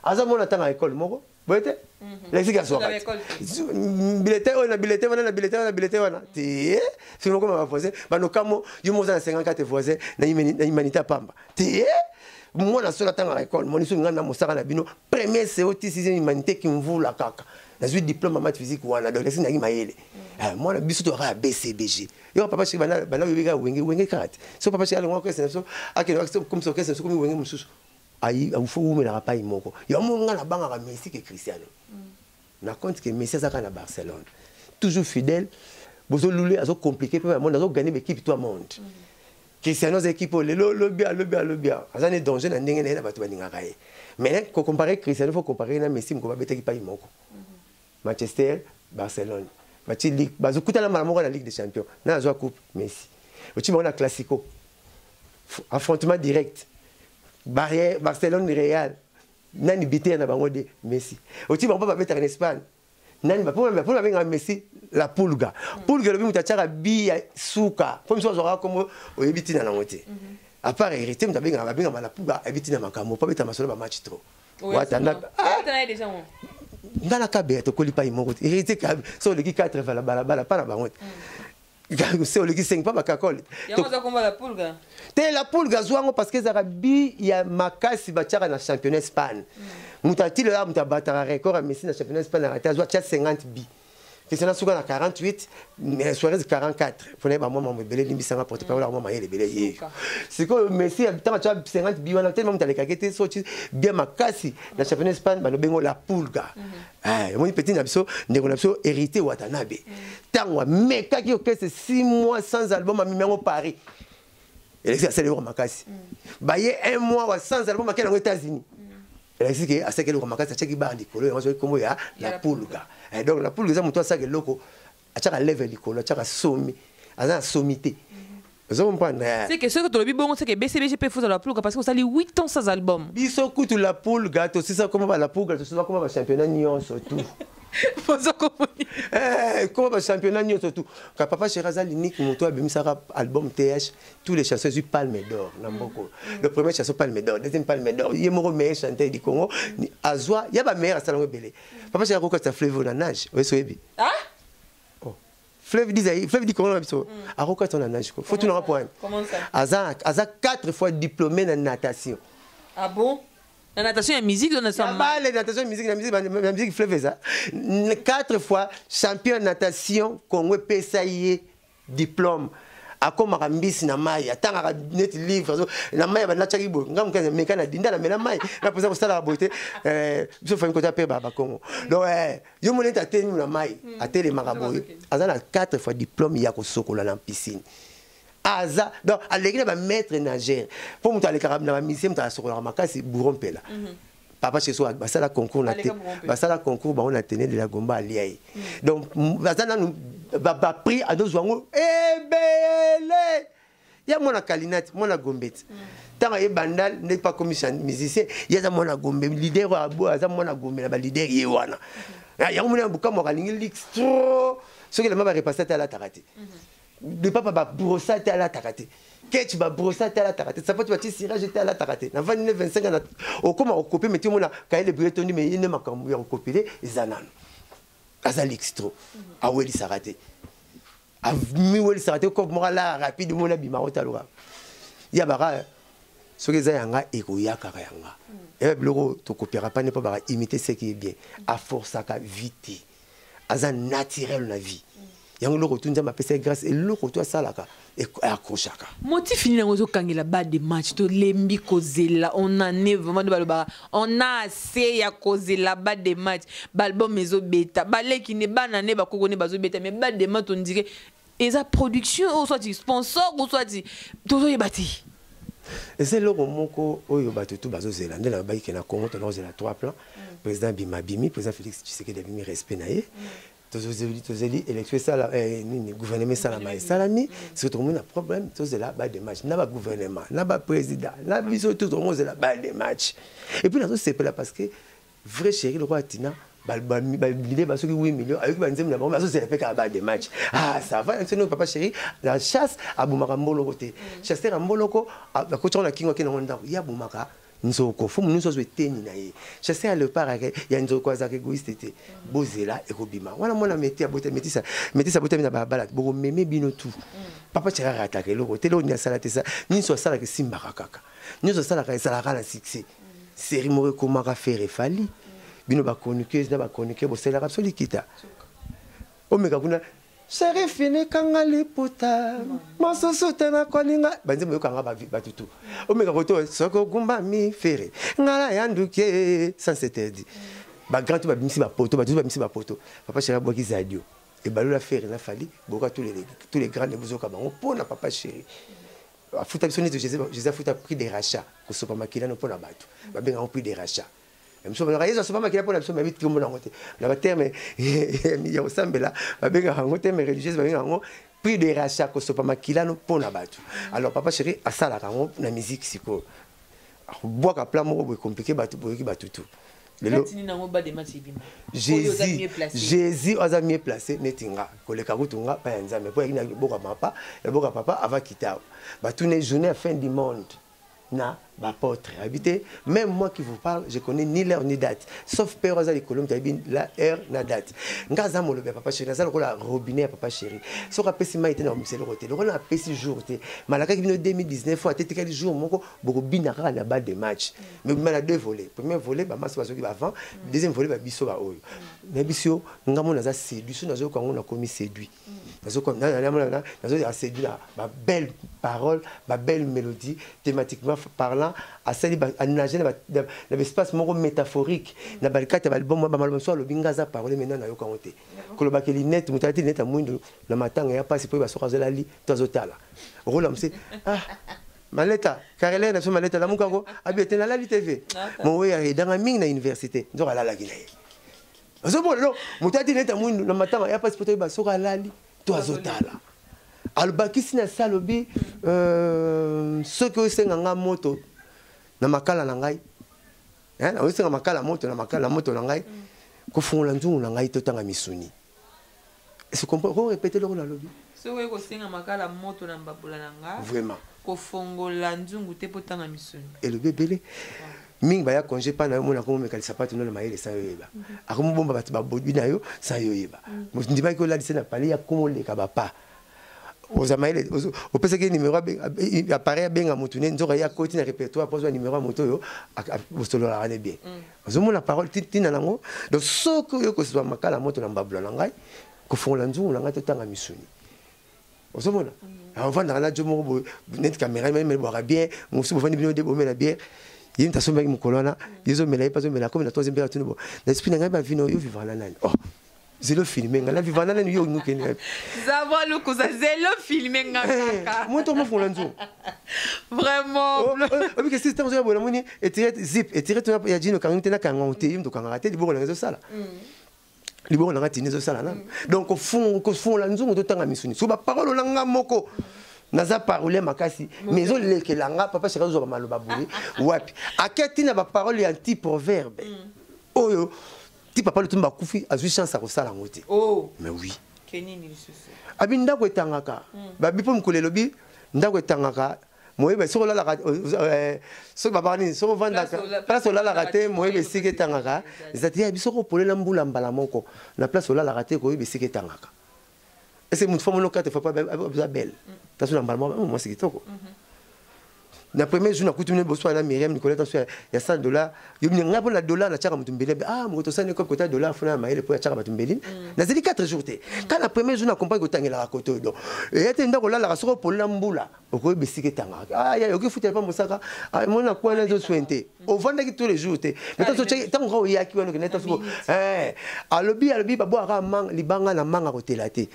aza mona tanga école moko boyete lexi ka soka bilete ona bilete wana te sino comme va voisin bano kamo yo moza na 54 voisins na humanité pamba te mona sola tanga école moni so ngana mosaka na bino premier CO 6e humanité qui mvula kaka na zui diplôme en maths physique wana donc lexi nagi mayele moi biso to ra BCBG yo papa chez bana bika wenge kati so papa chez alongo kwese so akelo comme so kwese so comme wenge mususu ayi faut oume la pa imoko yo monga na banga ka Messi que Cristiano na compte que Messi azaka na Barcelone toujours fidèle bozo lulé azo compliqué pe monde azo gagner équipe toi monde Cristiano z équipe le bien azane danger na ndenge na bato baninga kaye mais ko comparer Cristiano faut comparer na Messi ko ba betaki pa imoko Manchester Barcelone bati ligue bazo kutala mala la Ligue des Champions na zo coupe Messi ochi ba na classico affrontement direct barrière Barcelone Real nani bité na bango de Messi oти ba ba beta en Espagne nani ba pour ba Messi la pulga le bi mutachaka bi ya suka comme ça zora comme oyebiti na ngote à part hérité mutabenga ba benga la pulga ebiti na makamo pa beta masolo ba match trop watana déjà ngana kabe to kolipa imoko hérité ka so le ki 4 va la bala pa na bango c'est le qui 5 pas bakakol yamoza komba la pulga te la pulga zwango parce que zarabi ya makasi bachaka na championnat Espagne mutati le la mutabata record Messi na championnat Espagne arrêté zwa 50 bi Cristiano suka na 48 Suarez 44 pone ba mama mbele limbisa nga porte parole mama yele bele ye siko Messi tama cha 50 bi wana tellement mutaleka kete so bien makasi na championnat Espagne ba no bengo la pulga moni petit na biso ndeko na biso hérité Watanabe tangwa meka ki okese 6 mois sans album à Mimengo Paris et c'est le makasi ba ye 1 mois sans album à aux États-Unis et c'est que à ce que le makasi cheki ba likolo on so comme ya la pulga et donc la pulga ça muto ça que loko achaka level likolo achaka somi azana somité c'est que ce que tu le bon c'est que BCBG peut faire la pulga parce que ça li 8 ans sans album biso kutu la pulga to c'est ça comment va la pulga to c'est comment va championnat nyon surtout comment va championnat nyon surtout quand papa Cheraza l'unique moto abimisaka album TH tous les chansons du Palme d'Or namboko le premier chanson Palme d'Or deuxième Palme d'Or il est mon meilleur chanteur du Congo azwa ya ba meilleur salon belé papa Cheraza ko ta fleuve na nage oui soyebi fleuve dit comment biso aroka ton nage faut tout le point comment ça aza 4 fois diplômé en natation ah bon la natation et la musique, on a ça. La natation et la musique fleuve ça. 4 fois champion de natation Congo PSAI diplôme. A comme Rambis na mai, atanga net livre na mai ba na chakibo. Ngam ka meka na dinda na mela mai. Na posa ko sala boité so fa ngota pe baba Congo. Donc yo mo neta tenu na mai, atele makaboy. Azana 4 fois diplôme ya ko sokola na piscine. Aza donc alekile ba maître nageur pour muta le karab na mission muta sokola makasi buron pela papa chez soi basala concours na basala concours ba on a tenu de la gomba aliai donc bazana ba prix à deux wango ebele ya mona kalinati mona gombet tanga e bandal n'est pas commission musicien ya za mona gombe leader wa bo za mona gombe na ba leader ye wana ya mona buka mo kalingi lix trop ce que le m'a repassé à la tarate le papa ba brossate à la takate ketch ba brossate à la takate ça peut tu cirage à la takate na 29 25 ans au comment on copie mais tout monde quand il breton mais il ne m'a comme on copier zanan azali extro a weli sarate a mi weli sarate ko morala rapide mon abi marota loa ya bara ce que ça yanga eko yakaka yanga et bloko to copiera pas ne pas ba imiter ce qui est bien à force à vite azan naturel la vie yango loko tunza mapesa grâce et loko to salaka et akoshaka motif fini ngozo kangela bas de match to lembi kozela on a ne vraiment de baloba on a assez ya kozela bas de match balbum mezo beta baleki ne banane ba kokone bazo beta mais bas de match on dirait eza production ou soit sponsor ou soit tozo yebati et c'est loko moko oyo bato tout bazo zela ndela ba ikena Congo to zela 3 plans président Bimabimi président Félix Tshisekedi Bimi respect naie tozeli élection ça ni gouvernement ça la salami c'est tout le monde a problème tous là bas de match na ba gouvernement na ba président na biso tout le monde là bas de match et puis là c'est pas parce que vrai chéri le roi Tina l'idée parce que 8 millions avec banzem na bomba c'est fait bas de match ah ça va c'est nous papa chéri la chasse à Boumaka Mboloko te chasseur Mboloko a coach on a kingo ke na onda ya Boumaka nzoko faut nous so eteni na ye chasser à le parake ya nzoko azaka égoïste te bozela ekobima wana mona meti abote meti sa bote na babala boko meme bino tout papa chaka rataka loko telo ni sala te sa ni so sala ke simba kaka ni so sala ka sala ka na succès série mo comment ka faire fali bino ba chroniqueuse na ba chroniqueur bo sala absolu kita omeka kuna série fini kanga lipota masoso tena kwaninga banze mo kanga ba batutu omeka koto soko gumba mi fere ngala yanduke sans s'interdit ba grand ba bimisi ba poto ba bimisi ba poto papa chéri boki zadio et balola faire na fali boka tous les grands nebuzoka bango pona papa chéri afuta bisoni de Jésus afuta prix des rachats ko sopa makila no pona batu ba benga on prix des rachats même so ba yezo sopa makila pona biso mabit kombo na ngote na ba terme ya osambela ba benga ngo terme religieuse ba benga ngo prix des rachats ko sopa makila no pona batu alors papa chéri asala kango na musique siko boka plan mo bo compliqué batu boki batutu Jésus a mieux placé netinga koleka kutunga pa nzambe po yakina boka papa avant quitter ba tous les journées à fin du monde na apôtre habité même moi qui vous parle je connais ni l'heure ni date sauf père aux écoles la heure na date ngaza mo le papa chéri na ça la robinet papa chéri so ka pesi maite na mselo côté le na pesi jour té malaka qui vient 2019 fois té quel jour moko boko binaka na bas de match mais mala deux volets premier volet ba maso baso qui avant deuxième volet ba biso ba oyo na biso ngamo na za séduit so na zo kango na commis séduit na zo comme na zo ya séduit ba belle parole ba belle mélodie thématiquement parlant à celle à nager dans l'espace moro métaphorique na balikata balbom ba malom so lo bingaza parole maintenant na yo kangote ko lo bakeli net mutati net amundo na matanga ya pasi po ba soka zela li tozotala rola mse maleta karele na so maleta la mukako abete na la TV mo we ya danga ming na université nzoka la kina ye zo bon lo mutati net amundo na matanga ya pasi po ba soka la li tozotala albakisi na salobi ce que c'est nganga moto na makala na ngai na osenga makala moto na ngai ko fungola nzungu na ngai totanga misuni est-ce qu'on peut répéter le rôle lobby so we ko senga makala moto na mbabula na ngai vraiment ko fungola nzungu te potanga misuni et le bébé ming ba ya congé pa na yo mona ko meka lisapatu no na mayele sa yoyeba akomo bomba batu ba bodu na yo sa yoyeba mo ndima ko la lisena pali ya komo le ka ba pa aux amaïles au pesa que numéro apparaît bien à motoune nzora ya côté na répertoire pose numéro moto yo au solo la rane bien ozomo la parole tina nango donc soko yo ko soit makala moto na mbabula na ngai ko fongola nzungu na ngai totanga misuni ozomo na avant dans la jomo net caméra même boira bien musu bovandi bino de bomela bien yim tasomba ki mukolona yezo mela pas mela comme la troisième période tuno l'esprit na ngai ba vino yo vivre la nani oh zelo filmé ngala vivana na yo nuke ni zava lo ko za zelo filmé ngaka moi to mo fongola nzungu vraiment obi que système zo bona moni etiret zip etiret na ya jino kango tena kango te yim to kanga rate liboko na zo sala liboko na rate ni zo sala na donc ko fongola nzungu to tanga misuni so ba parole na nga moko naza parole makasi mais zo lekelanga papa chéri zo ba maloba buli wapi aketi na ba parole anti proverbe oyo ti papa le tumba kufi azui chance à kosala ngote oh mais oui kenini lisusu abi ndako etangaka ba bipo mkolelo bi ndako etangaka moyeba soko la so baba ni so vandaka place la la raté moyeba sike tangaka zati ya biso ko polela mbula mbala moko na place la la raté ko yeba sike tangaka et c'est mon femme no kate faut pas belle ta so mbala moi c'est kitoko na premier jour na kutumene boswa na Myriam Nicolette so ya $100 yo nga pour la dollar na chaka mutumbele ah moto sane ko kota dollar fona maile pour chaka mutumbele na zeli 4 jours te quand la premier jour na comprendre ko tangela la koto do et ete ndako la la soko pour la mbula oko besike tanga ah ya yoki futa pa mosaka ah mona kwa na zo swente au vanda ki tous les jours te mais tant so tant ko ya ki wano ke neta so alobi ba boira mang libanga na manga kotela te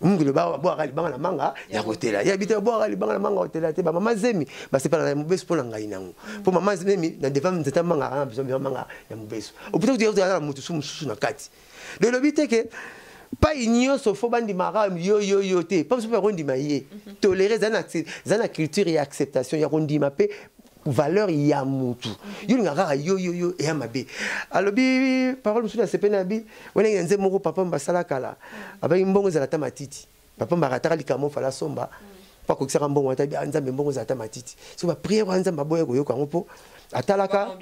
le boire libanga na manga ya kotela ya bité boire libanga na manga kotela te ba mama zemi ba c'est pas na mbeso pona ngai nango pour mama zemi na devant nzeta manga na biso manga ya mbeso au plutôt dire ya mutu susu na kati de lobité que pas igno so fo bandi mara yo te pas so pas rondi maye tolérer zana culture et acceptation ya rondi mapé valeur ya mutu yulu ngaka yo e amabe alobi parole musu na sepena bi wena nze moko papa mbasala kala abai mbongo za la tamatiti papa mbarataka likamo fala somba pas ko sera mbongo ata bi nzambe mbongo za ta matiti so ba prière wa nzambe boye ko yoka ngopo atalaka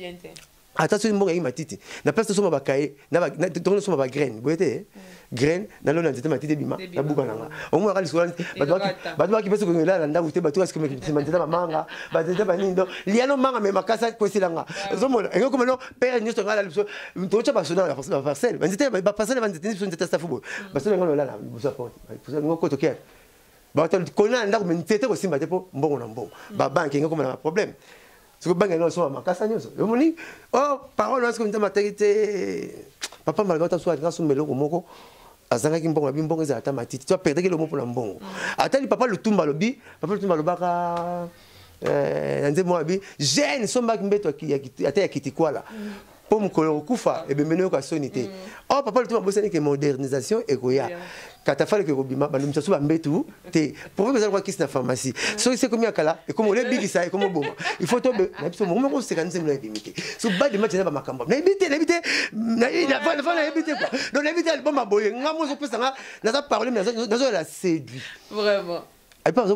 attention mbongo yi matiti na place so ba kaye na donc so ba graine boyete graine na lona nzete matiti bima na buka nanga omo akali so ba ki pesa ko ngela nda ute ba tu aske me nzete manga ba nzete ba nindo liano manga me makasa ko silanga so mo engoko mano père nyoto ngala so to cha ba so na la parcelle ba nzete ba parcelle ba nzete so nzete stafubo ba so ngala la so porte ba ngoko to ke ba to kona nda ko me nzete ko simba te po mbongo na mbongo ba banque ngoko na problème. Ce que banque non soit ma casagnoso. Je me dis oh parole est-ce que nous matérité papa malgré soit grâce au melo moko azanga ki mbongo bimbongo za ta matiti tu perdre que le mot pour mbongo atali papa le tumba lobi papa le tumba lobaka nze mo abi jeune somba kimbeto ki ata ya kitikwala pour mukolo kufa e bemeno ka sonité oh papa le tumba bosani que modernisation et koya katafale ke robima bandum tsasu ba mbetu te pour que ça quoi qui na pharmacie so c'est comme yakala et comme le big ça et comme boma il faut tomber na biso mo ko se kanze mla limité so ba de match na ba makamba na éviter na fa éviter quoi donc éviter le bomba boye ngamo zo pesa na za parler mais na zo la séduit vraiment et pas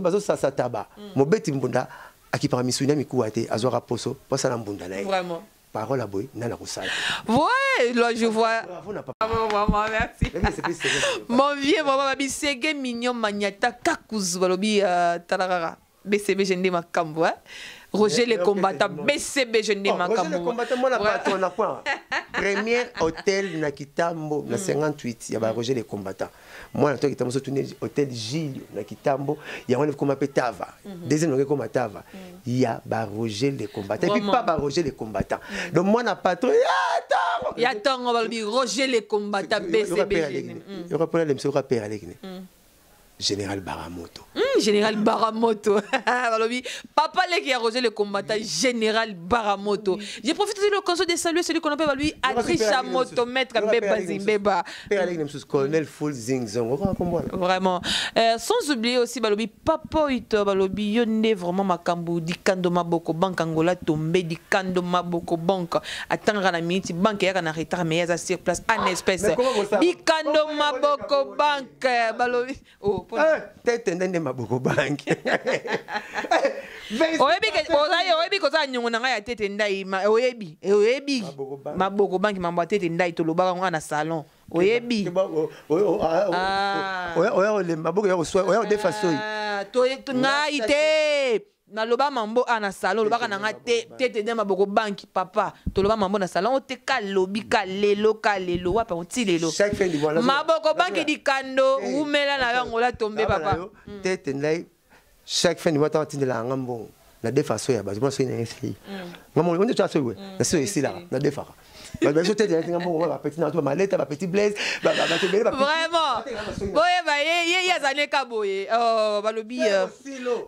bazo ça taba mo beti mbunda akipara misuna mikuate azora poso posa na mbunda na vraiment parole à boy nana kusala. Ouais, là je vois. Vraiment, merci. Mon vieux maman babi sege mignon magnata kakuz balobi talarara. BCB jende makambo hein. Roger les combattants BCB jende makambo. Roger les combattants moi na patron na point. Premier hôtel na Kitambo na 58 il y a Roger les combattants. Moi na Kitambo so tourner hôtel Gilles na Kitambo il y a on comme appelé Tava. Deuxième on comme Tava. Il y a Roger les combattants et puis pas Roger les combattants. Donc moi na patron il y a tant on va dire Roger les combattants BCB. Il y aura pas le monsieur rappeur avec Général Baramoto. Général Baramoto. Papa qui a arrosé le combattant Général Baramoto. J'ai profité de l'occasion de saluer celui qu'on appelle lui Adrisha Moto, maître Beba Zimbeba. Colonel Full Zingzong. Vraiment. Sans oublier aussi Balobi Papa Ito Balobi Yonde vraiment Makambu di Kando Maboko Bank Angola tombé di Kando Maboko Bank. Attendre la minute banque ya na retard mais ya sur place en espèce. Di Kando Maboko Bank Balobi. Oh tête ndende maboko bank oyebi koza nyongo na ngai ya tete ndai oyebi maboko bank mambo tete ndai tolobaka ngo na salon oyebi oya maboko ya koswa oya de façon to ngai te na loba mambo ana salon lobaka na nga tete ndai maboko bank papa toloba mambo na salon te kalobi kalelo wapa onti lelo maboko bank di Kando umela na yango la tombe papa tete ndai chaque fin du mois tant de la ngambo na de façon ya bazo moi c'est une ici ngambo on dit ça c'est ouais na c'est ici là na de fa ba so tete ngambo ba petit na to maleta ba petit blaze ba vraiment boye ba ye yazane ka boye oh balobi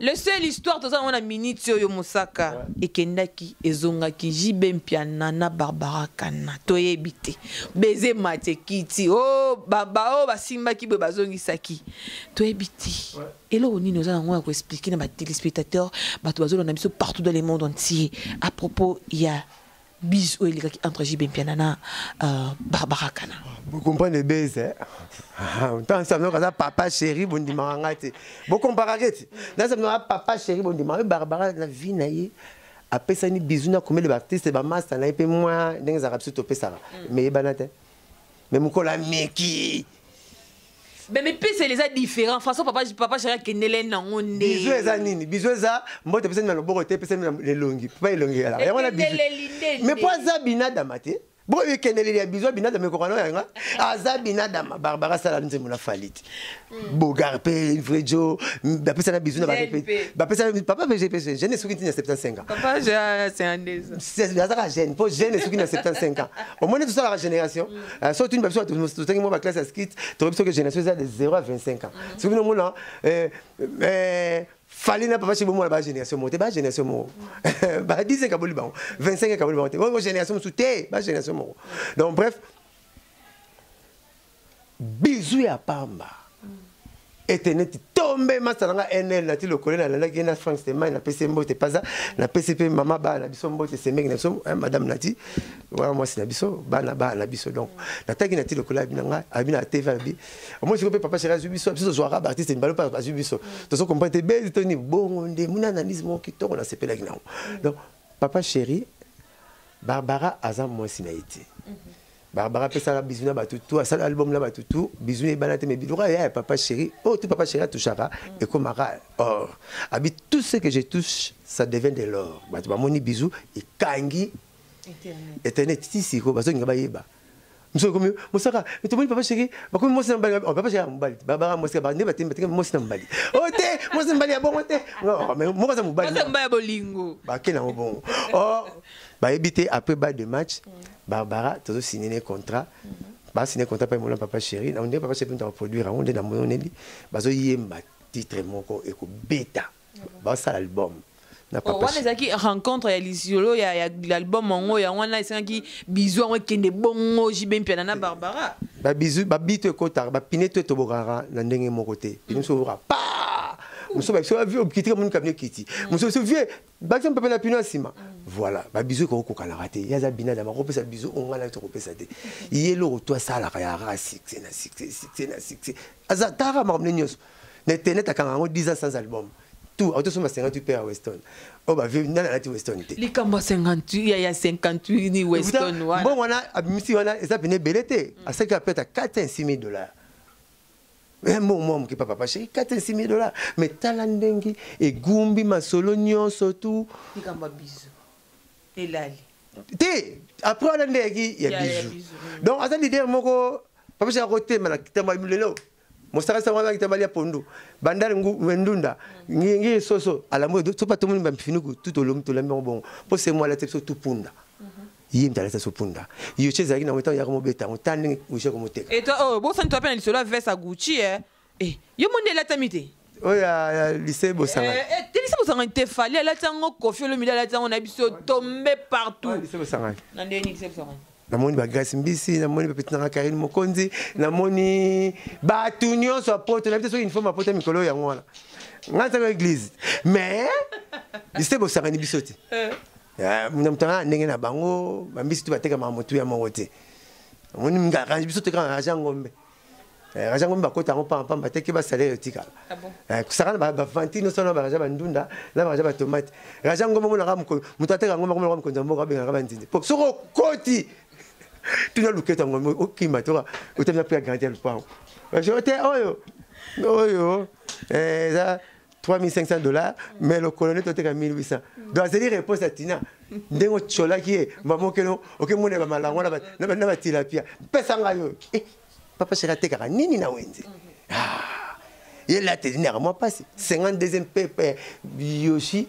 le seul histoire to ça on a minute yo Mosaka ekendaki ezongaki jibempia nana Barbara Kana toyebite beze mate kiti oh baba oh basimbaki be bazongisaki toyebite et là on nous a on expliquer na ba téléspectateurs bato bazolona biso partout dans le monde entier à propos il y a bis ou il entre jibempia nana Barbara Kana. Vous comprenez baiser tant ça nous papa chéri bon dimangati vous comparez dans ça papa chéri bon dimangati Barbara la vie naie après ça ni bisou na comme les artistes ba master na pe moi dans arabes surtout pesa mais banate mais mon cola meki mais puis c'est les différents façon papa chéri kenele na onde bisou eza nini bisou eza mbote pesa na loboko te pesa na longi pas longi là ya wana bisou mais pas za binada mate bon kenele ya bisou binada me kokano yanga aza binada Barbara sala nze mona faliti bogar pe vrejo ba pesa na bisou na ba pesa papa VGP jeune souki na 75 ans papa c'est un des c'est ça jeune pour jeune souki na 75 ans au moins tout ça la génération surtout une personne tout moi ba classe à skit tu que génération de 0 à 25 ans souki no mona fallait na papa chez moi la génération monter ba génération mo ba 10 ka boli ba 25 ka boli ba monter génération souté ba génération mo donc bref bisou ya pamba Etene tombé masalanga NL na ti le collègue na la na France Stéman na PC mbote pas ça na PCP maman ba na biso mbote semek na so madame Nati voilà moi c'est na biso ba na biso donc na taki na ti le collègue binanga abina TV abi moi je peux papa chéri biso biso jouera artiste ne balo pas biso to so comprendre belle toni bon ndé mon analyse mon qui to on a sepela gna donc papa chéri Barbara azam moi sinaïti Barbara pesa la bisou na batutu asala album na batutu bisou ne banate mais bilora ya papa chéri oh tout papa chéri touchara et comme or abi tout ce que je touche ça devient de l'or batu ba moni bisou et kangi internet ici ko bazo ngaba yeba mso comme mosaka to moni papa chéri ba comme moi c'est mbali papa chéri mbali Barbara moi c'est ba ne batemba moi c'est mbali oh te moi c'est mbali ya bon te mais moi c'est mbali moi c'est mbali bolingo ba kena bon oh ba éviter après bas de match Barbara tu as signé un contrat ba signé contrat par mon papa chéri on dit papa chéri pour produire on dit dans mon eli bazo yemba titre moko et ko beta ba ça l'album na papa on les qui rencontre ya lisiolo ya l'album mongo ya wana isangi bisou on kende bongo jibe mpia na Barbara ba bisou ba bite ko tar ba pineto to bogara na ndenge mon côté puis nous sera pas muso ba so vieux kitike mon cabinet kiti muso so vieux ba exemple papa na pino sima voilà ba bisou ko kana raté ya za bina da ma kopesa bisou on ngala to kopesa te yelo to sala ya ra 6 na 6 aza tara ma mnenyos na internet akanga 10 ans sans album tout auto so ma 58 père Weston oh ba vieux na la Weston te likamba 58 ya 58 ni Weston wana bon wana abimisi wana eza pene belete a ça qui a peut-être $4-6 000 un moment qui papa chéri $4-6 mais talandengi et gumbi masolo nyonso tout likamba bisou elali te après on a ndeki ya bisou donc asa l'idée moko papa chéri côté mana kitamba lelo mosaka sa wana kitamba ya pondu bandari ngundunda ngi soso ala mo to pas tout le monde finiku tout olom to lambe bon pour c'est moi la tête tout punda yim tala sa sopunda yo cheza kina mota ya ko beta motande ushe ko moteka et toi oh bon ça ne toi pas sur la veste à Gucci eh yo monde la tamité oh ya lycée Bosanga te lycée Bosanga te fallait la tango Koffi Olomide la tango na biso tombé partout lycée Bosanga na ndeni lycée Bosanga na moni ba Grace Mbisi na moni ba Petina Karine Mokonzi na moni ba tunyo so apote na biso uniforme apote mikolo ya ngwana ngata ko église mais lycée Bosanga ni biso te muna mutanga ndenge na bango bambisi tu bateka mamotu ya mongote moni ngaka biso te kan raja ngombe raja ngombe bakota ngo pamba bateke ba salaire tika kusaka ba vantino sona ba raja bandunda na ba raja ba tomate raja ngombe mona ka mutu ateka ngombe ngombe ko nzambo ka benga ka bandinde po soko koti tu na luketa ngombe okima toka utemna pia grandir le pao je te oyo ça $3,500 mais le colonel tote 1,800 donc c'est dire réponse à Tina ndengo chola qui est maman que non OK mon ba malango na ba tilapia pesa ngayo papa chéri teka nini na wenze il la tenir moi passe 52e PP Yoshi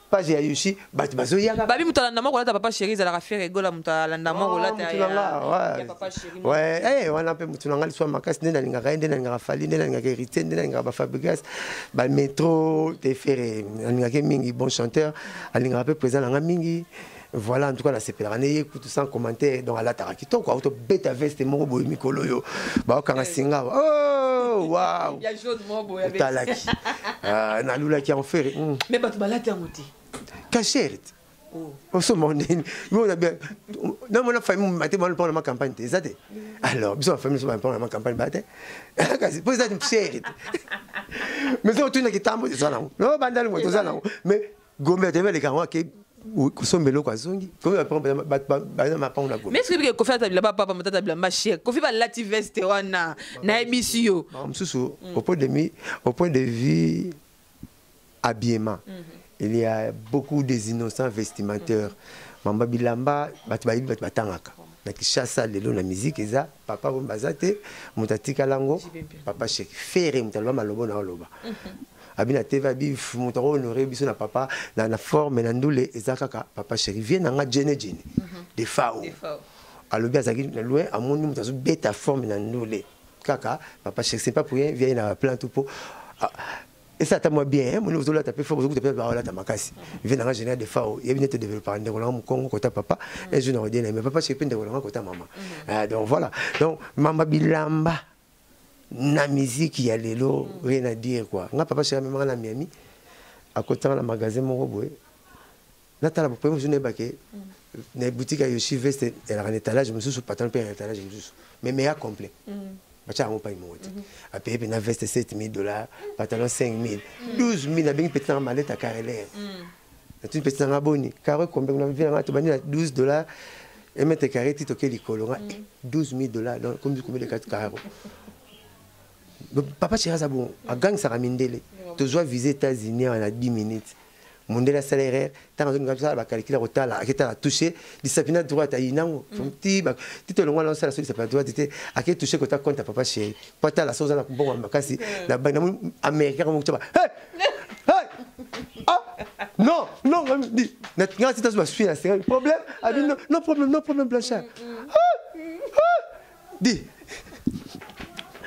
page ya Yoshi bazo yaka babi mutalanda moko la papa chéri za la faire rigola mutalanda moko la ya papa chéri ouais wana pe mutunanga liswa makasi ndena linga kaende na linga fali ndena linga hérité ndena linga ba Fabrigas ba métro te faire linga ke mingi bon chanteur alinga pe présent nga mingi voilà en tout cas la sepelane écoute sans commentaire donc ala taraki to quoi auto beta veste moko boy mikolo yo ba kanga singa oh waouh ya jaune moko ya talaki na lula qui en fait mais batu balate ngoti cachette oh ce monde nous on a bien non mon famille maté bon pour la campagne ça alors biso famille so pour la campagne baté kasi pour ça une chérie mais c'est tout na kitambo de ça non bandali mo to ça non mais gombe te les gars qui kusombelo kwa zongi comme ma pa on a mais est-ce que Koffi atabila papa mutata bila machère Koffi ba lati veste wana na ebisio msusu au point de vue habillement il y a beaucoup des innocents vestimentaires mamba bilamba batu batangaka na kishasa lelo na musique eza papa bombazate mutatika lango papa chéri faire mutalwa malobo na oloba abina teva bi mutaro honoré biso na papa na forme na ndule ezakaka papa chéri vient na nga jene des fao alobi azaki na loin amoni mutazo beta forme na ndule kaka papa chéri c'est pas pour rien vient na plan tout pour et ça t'a moi bien mon ozola tapé fort vous tapé ba la tamakasi vient na nga jene des fao et bien te développer ndeko na mukongo kota papa et je n'aurais dit mais papa chéri ndeko na kota maman donc voilà donc mama bilamba na musique ya lelo rien à dire quoi nga papa chéri même na Miami à côté dans le magasin mon boy natala pour premier journée baké na boutique à Yoshi Vest elle a un étalage je me suis sur patron père étalage mais meilleur complet bacha mon pas mon a payé na veste $7,000 pantalon $5,000 $12,000 avec une petite mallette à carrelère tu petite abonné carré combien on a vu na to bani $12 et mettre carré tito ke likolo $12,000 donc combien de 4 carrés. Papa chéri ça bon a gang ça ramindele tu dois viser États-Unis en 10 minutes mondela salaire tant on comme ça ba calculer retard qui t'a touché discipline droite à inango petit ba tito longa non ça sur ça droite était à qui touché que ta compte papa chéri pas ta la chose na bon makasi na ba américain comme tu hey ah non dis na si tu vas suivre c'est un problème non problème Blanchard dis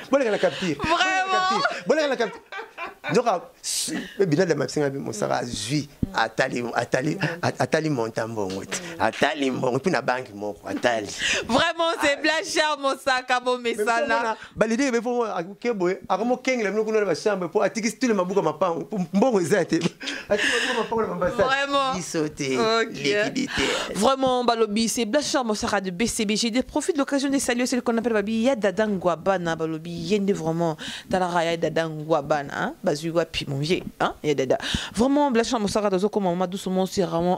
bon la capture vraiment bon la capture donc bilan de maxime mon sara jui atali montant bon atali bon puis na banque mon atali vraiment c'est Blanchard mon sac à bon mesala balide be fo kebo akomo keng le moko na chambre pour atiki tout le mabuka mapang bon ezate atiki mabuka mapang na ambassade vraiment isoté liquidité vraiment balobi c'est Blanchard mon sac de BCB j'ai profite de l'occasion de saluer celle qu'on appelle babi Yadada Ngwabana balobi yende vraiment talara Yadada Ngwabana hein bazugwa puis mon vieux hein Yadada vraiment Blanchard mon sac de comme maman doucement c'est vraiment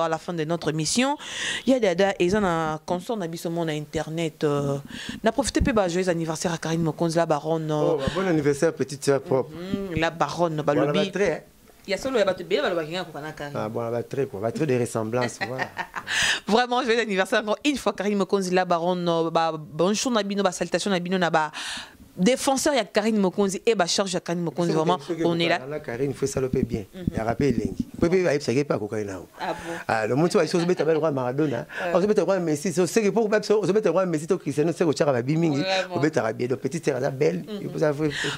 à la fin de notre émission Yadada et ça na consort na biso mon internet na profité peu ba joyeux anniversaire à Karine Mokonzi la baronne oh bon anniversaire petite sœur propre la baronne balobi il y a solo ya bato bela baloba kinga ko kana Karine ah bon la très quoi va très des ressemblances voilà vraiment joyeux anniversaire encore une fois Karine Mokonzi la baronne bonjour na bino ba salutation na bino na ba défenseur ya Karine Mokonzi et ba charge ya Karine Mokonzi vraiment on est là Karine faut saloper bien ya rappel lengi pepe va ipsa pas ko kaina ah bon ah le monde soit chose beta ba roi Maradona on se beta roi Messi c'est que pour on se beta roi Messi to Cristiano c'est ko chara ba bimingi on beta rabie donc petite sœur la belle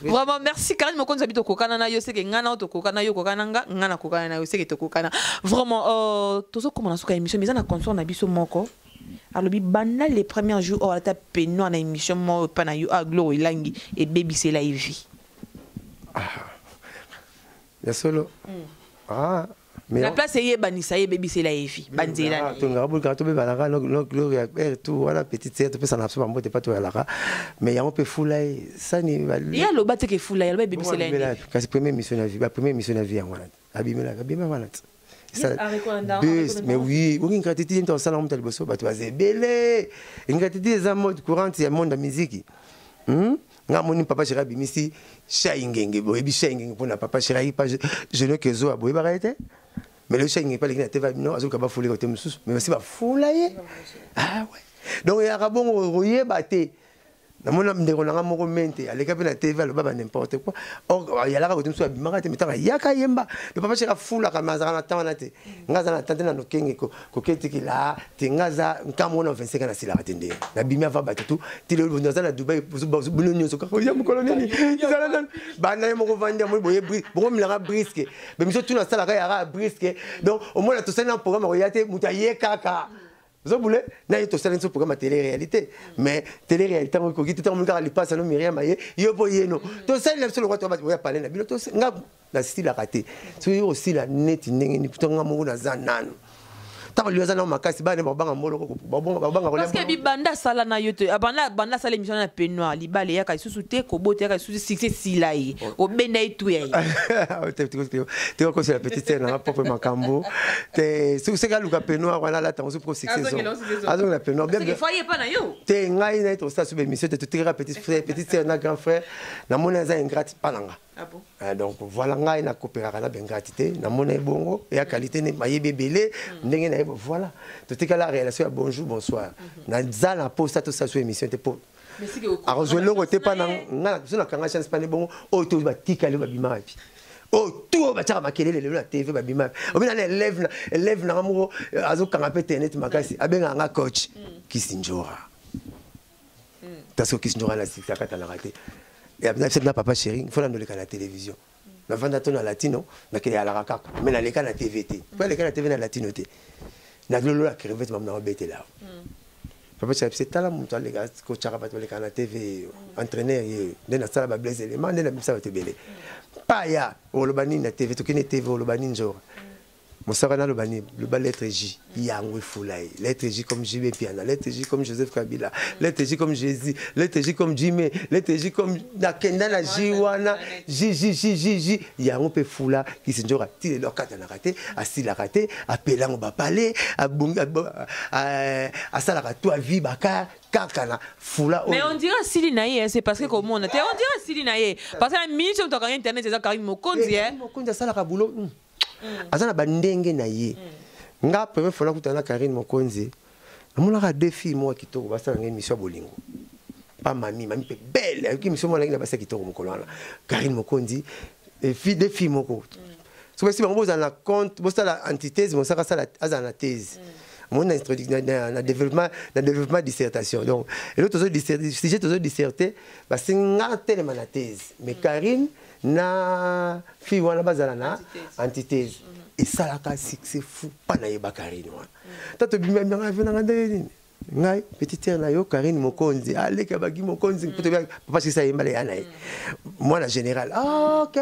vraiment merci Karine Mokonzi bito kokana na yo c'est que ngana to kokana yo kokana ngana kokana na yo c'est que to kokana vraiment tozo comment na suka émission mais na consort na biso moko alors bana les premiers jours on a tapé nous en émission moi pana yo a glory langi et baby c'est la vie ah ya solo ah mais la place est banisa et baby c'est la vie banzela to ngabul ka to be balaka no glory tout voilà petite sœur to pe ça n'a absolument pas to la mais ya on peut foulay ça ni ya lo bateke foulay baby c'est la vie kasi première mission na vie première mission na vie voilà abimela voilà mais oui, une gratitude dans le salon de l'Ebosso, tu vas zébélé. Une gratitude dans le mode courant, c'est le monde de la musique. Mon papa chéri bimisi, shaingenge, boebi shaingenge pour na papa chéri pas je ne que zo aboye barete. Mais le shaingenge pas les teva non, azo kaba foulé côté musus, mais c'est pas foulaye. Ah ouais. Donc il y a rabon royer baté. Na mona ndeko na moko mente aleka pe na TV le baba n'importe quoi or ya la ka kotumso abimaka te metanga yaka yemba le papa cheka fula ka mazaka na tana te ngaza na tante na nokenge ko ketiki la te ngaza nkamona 25 na sila katende na bimia va batutu ti le bonza na Dubai buno nyoso ka ya mukolo nini izala bana ye moko vandi mo boye bongo milanga brisque be miso tuna sala ka ya brisque donc au moins to sena programme ko yate mutaye kaka. Vous voulez, n'a pas de programme télé-réalité, mais télé-réalité, on dit que tout le monde a pas ça, non, Myriam, il y a pas non. Tout ça, il a le droit de parler. Tout ça, la style a raté. C'est aussi la net, il tout un amour dans un an. Tant que lui a makasi ba ne babanga molo ko babanga parce que bibanda sala na yote banda sala émission na penoir libale ya ka susu te ko bote ya ka susu succès silai o benda itu ya te ko c'est la petite scène na propre makambo te succès ka luka penoir wala la tanzo pro succès azo na penoir bien il faut y pas na yo te ngai na to ça sur émission te te petite frère petite sœur na grand frère na mona za ingrate pananga. Ah bon? Donc voilà, on a une coopération avec gratitude, na mona bongo et la qualité ne maïbe belé, voilà. Tout est la relation bonjour bonsoir. Na zala posta tout ça sur émission te pour. Mais si que alors je le côté pas na sur la kangachance pas bon o to ba tikale ba bima puis. Oh tout ba tara makelele le la TV ba bima. O bina élève na amour azo kangapé internet makasi abenga nga coach Kisinjora. Taso Kisinjora la sika kata la raté. Et après, c'est papa chéri, il faut l'amener à la télévision. La vendaton à latino, mais qu'il y a la racac, mais dans les cas de la TVT. Pas les cas de la TV dans la latinoté. N'a vu la crevette, maman a bêté là. papa chéri c'est tala mutu alega ko chaka bato leka na TV entraîneur ye ndena sala ba blaze élément ndena bisa bato belé pa ya olobani na TV to kene TV olobani njora Moussaka na lobani le bas lettre J yango fulai lettre J comme JB Piana lettre J comme Joseph Kabila lettre J comme Jésus lettre J comme Jimé lettre J comme Nakenda na Jiwana J yango pe fula qui se njora ti le kata na raté asila raté apelango ba palais abunga asala ka toi vie baka kakana fula. Mais on dirait Sili Naye, c'est parce que comment on a on dirait Sili Naye parce que la minute on a internet c'est ça Karim Mokonzi Mokonzi asala ka boulot azana bandenge na ye nga première fois nakutana Karine Mokonzi amona deux filles moi kitoko basala ngé mission bolingo pas mami pe belle qui mission moi na basa kitoko mokolo wana Karine Mokonzi et fille deux filles moko so si bango na compte bosala antithèse mo saka sala azana thèse mon introduction na développement dissertation donc et l'autre sujet disserté bah c'est nga tellement na thèse mais Karine na fille wana bazala na antithèse et ça la ka succès fou pas na yeba Karine wana tato bimba nga vena ngande ngai petite sœur na yo Karine Mokonzi allez ka bagi Mokonzi parce que ça yemba le yana moi la général OK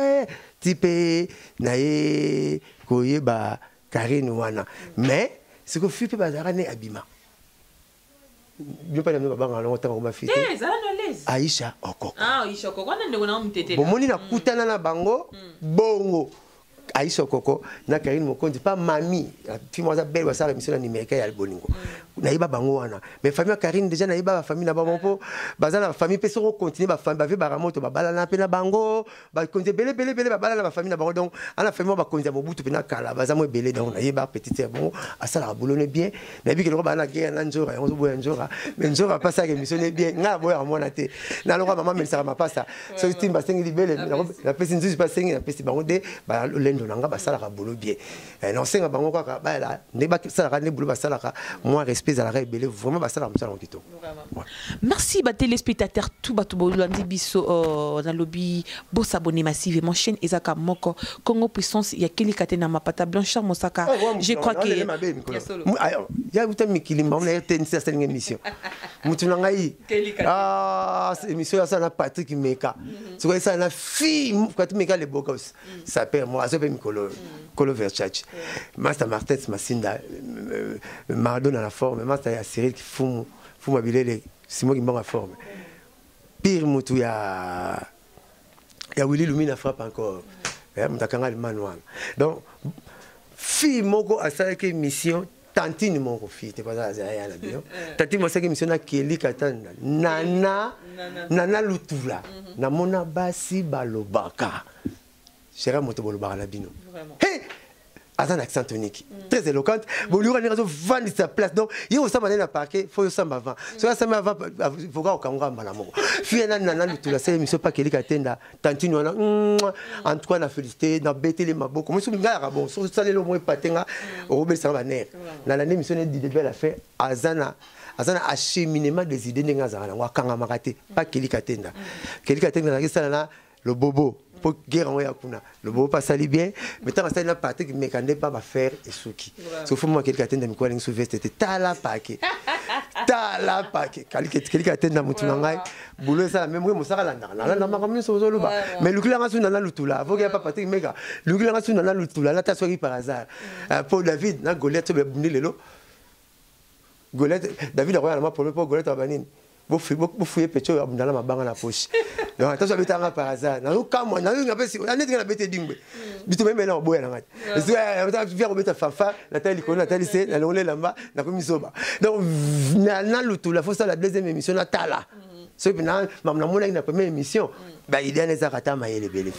type na ye koyeba Karine wana mais ce que fut bazara ne abima bien pas na banga longtemps ma fille Aïcha Okoko. Ah, Aïcha Okoko, on a un bon, moni na kutana na bango, bongo. Aïcha Okoko, na Karine Mokonzi, pas mamie. Fille moi belle wa sala mission na numérique ya bolingo. Na iba bango wana. Mais famille Karine déjà na iba famille na bango bazana famille pe so continuer ba famille ba ve baramoto ba bala na pe na bango, ba konte bele ba bala na famille na bango donc ana famille ba konte mobutu pe na kala bazamo belé donc na iba petite bon asala bolone bien. Na bi ke lo ba na guerre na njora, on zo boya njora. Mais njora pas ça que mission bien. Nga boya mona te. Na lo maman me ça ma pas ça. So timba sengi libele la pesi nzuzi pas sengi na pesi bango de ba nanga basala ka bolo bien non senga bango ka ba la ne ba sala ka ne bolo basala ka moi respect za la rebelle vraiment basala msala ngito. Merci ba téléspectateurs tout ba to bolandi biso na lobby bo s'abonner massivement chaîne Ezaka Moko Congo puissance ya Kelikate na mapata Blanchard Mosaka je crois que ya utami kilimba on a été cette émission mutu nanga yi cette émission ça na Patrick Meka tu vois ça na fille quand Meka le bokos ça perd moi ça peut Colo Versace Master Martens Masinda Maradona la forme Master ya Cyril qui fume bilele Simon qui en forme pire mutu ya Willy Lumina frappe encore mutakanga le manual donc fille moko asala ke mission tantine moko fille te pas ça ya na bio tantine mo saki mission na Kelikate nana lutula na mona basi balobaka Chéra moto bolobaka na bino hey azan accent tonique très éloquente bon lui on est vendre sa place donc il faut ça maner na parquet faut ça avant so ça avant faut ga okanga mbala moko fille nana lutula c'est mission pas Kelikate na tantine wana en tout cas na félicité na betele maboko mo so ngala bon so ça le moins patenga robel ça va ner na l'année mission de la fait azana acheminement des idées nga za na wakanga makate pas Kelikate na ça na le bobo pour guerre en yakuna le bobo pas sali bien mais tant ça na partie qui mécanique pas va faire et souki sauf moi Kelikate na miko ling souveste était tala paquet Kelikate na mutu ngai boulot ça même moi mosaka la makamni so zo loba mais lukila ngasu na lutula faut qu'il pas partie mega lukila ngasu na lutula na taswaki par hasard pour David na Goliath be bundi lelo Goliath David a royal pour Goliath abanini vous fouillez pécho abundala mabanga na poche donc attention betanga par hasard na kamwa na nga pesi na netinga na bete dingwe bitu même na boya na ngati c'est faire obeta fafa na tali ko na tali se na longole lamba na komisoba donc na lutu la fossa la deuxième émission na tala ce que na mona na première émission bah il y a des arata maïle belle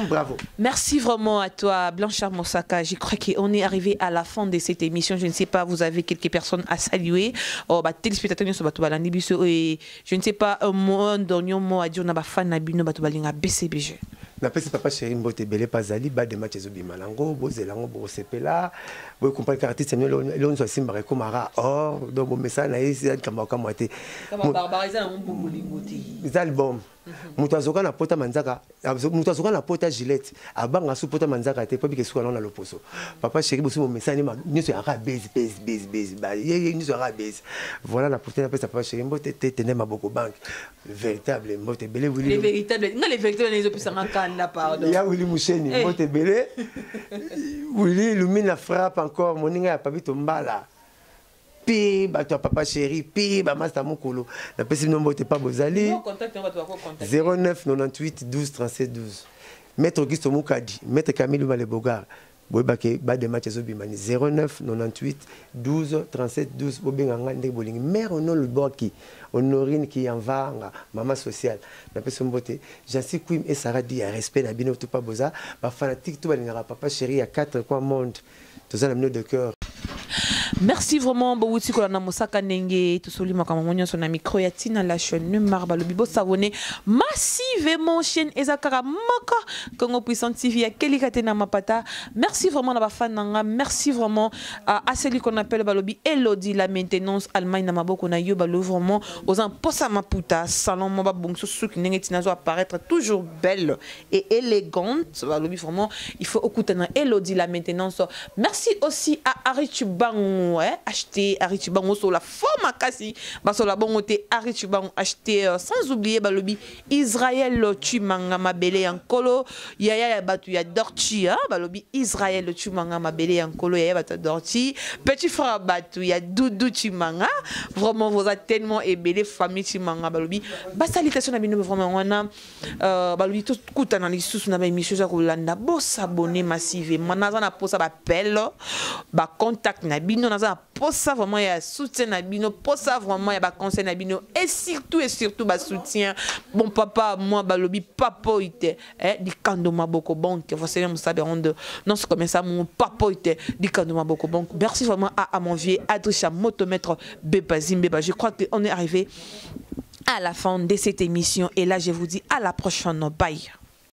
bravo merci vraiment à toi Blanchard Mosaka je crois qu'on est arrivé à la fin de cette émission je ne sais pas vous avez quelques personnes à saluer bah téléspectateurs sur bato balandi biso et je ne sais pas un mot à dire na ba fan na bino bato balinga BCBG na pesi papa chéri mbote belé pazali ba de match ezobimalango bozelango bosepela bo comprendre que artiste lo nso simba ko mara or donc bo message na isi kamba ka moite kamba barbariser na mbongo lingoti les albums Mutu azoka na pota manzaka, mutu azoka na pota Gillette, abanga su pota manzaka te papi ke suka na loposo. Papa chéri bosu mo message ma niso ya ka base. Ba niso ya ka base. Voilà na pota na pesa papa chéri mbote te ma boko banque. Véritable mbote belé Willy. Les véritables, les véritables les opus en canne pardon. Ya Willy Moucheni mbote belé. Willy illumine frappe encore moninga ya papi tombala. Pi bato papa chéri pi ba master mokolo na pesi nombo te pas bozali 09 98 12 37 12 maître Auguste Moukadi maître Camille Malebogar boyebake ba de match ezobimani 09 98 12 37 12 bobenga ngande bolingi mère ono luboki honorine qui en va maman sociale na pesi mbote Jansi Quim et Sarah dit respect na bino tout pas boza ba fanatique tout balinga papa chéri à 4 coins monde tous en de cœur. Merci vraiment Bouti Kolana Mosaka Nenge tout solima comme mon son ami Croatina la chaîne Marba le bibo s'abonner massivement chaîne Ezakara Maka Congo Puissant TV à Kelikatena Mapata. Merci vraiment à la fan merci vraiment à celui qu'on appelle Balobi Elodie la maintenance Allemagne na maboko na yo balo vraiment aux imposa maputa salon maba bongso souk nengetina zo apparaître toujours belle et élégante Balobi vraiment il faut okutana Elodie la maintenance. Merci aussi à Arichubango acheter Arichubango sur la forme kasi baso la bongote Arichubango acheter sans oublier balobi Israël Chimanga mabele ankolo yaya batu ya dorchi balobi Israël Chimanga mabele ankolo yaya batu dorchi petit frère batu ya Doudou Chimanga vraiment vous êtes tellement ébélé famille Chimanga balobi ba salutation na bino vraiment wana balobi tout kutana lisusu na ba émission za kolanda bo s'abonner massivement naza na posa ba appel ba contact na bino naza posa vraiment ya soutien na bino posa vraiment ya ba conseil na bino et surtout ba soutien bon papa moi balobi papa ite di kando maboko banque vous savez mon sabe ronde non c'est comme ça mon papa ite di kando maboko banque merci vraiment à mon vieux Adricha motomètre Bebazimbe je crois qu'on est arrivé à la fin de cette émission et là je vous dis à la prochaine bye.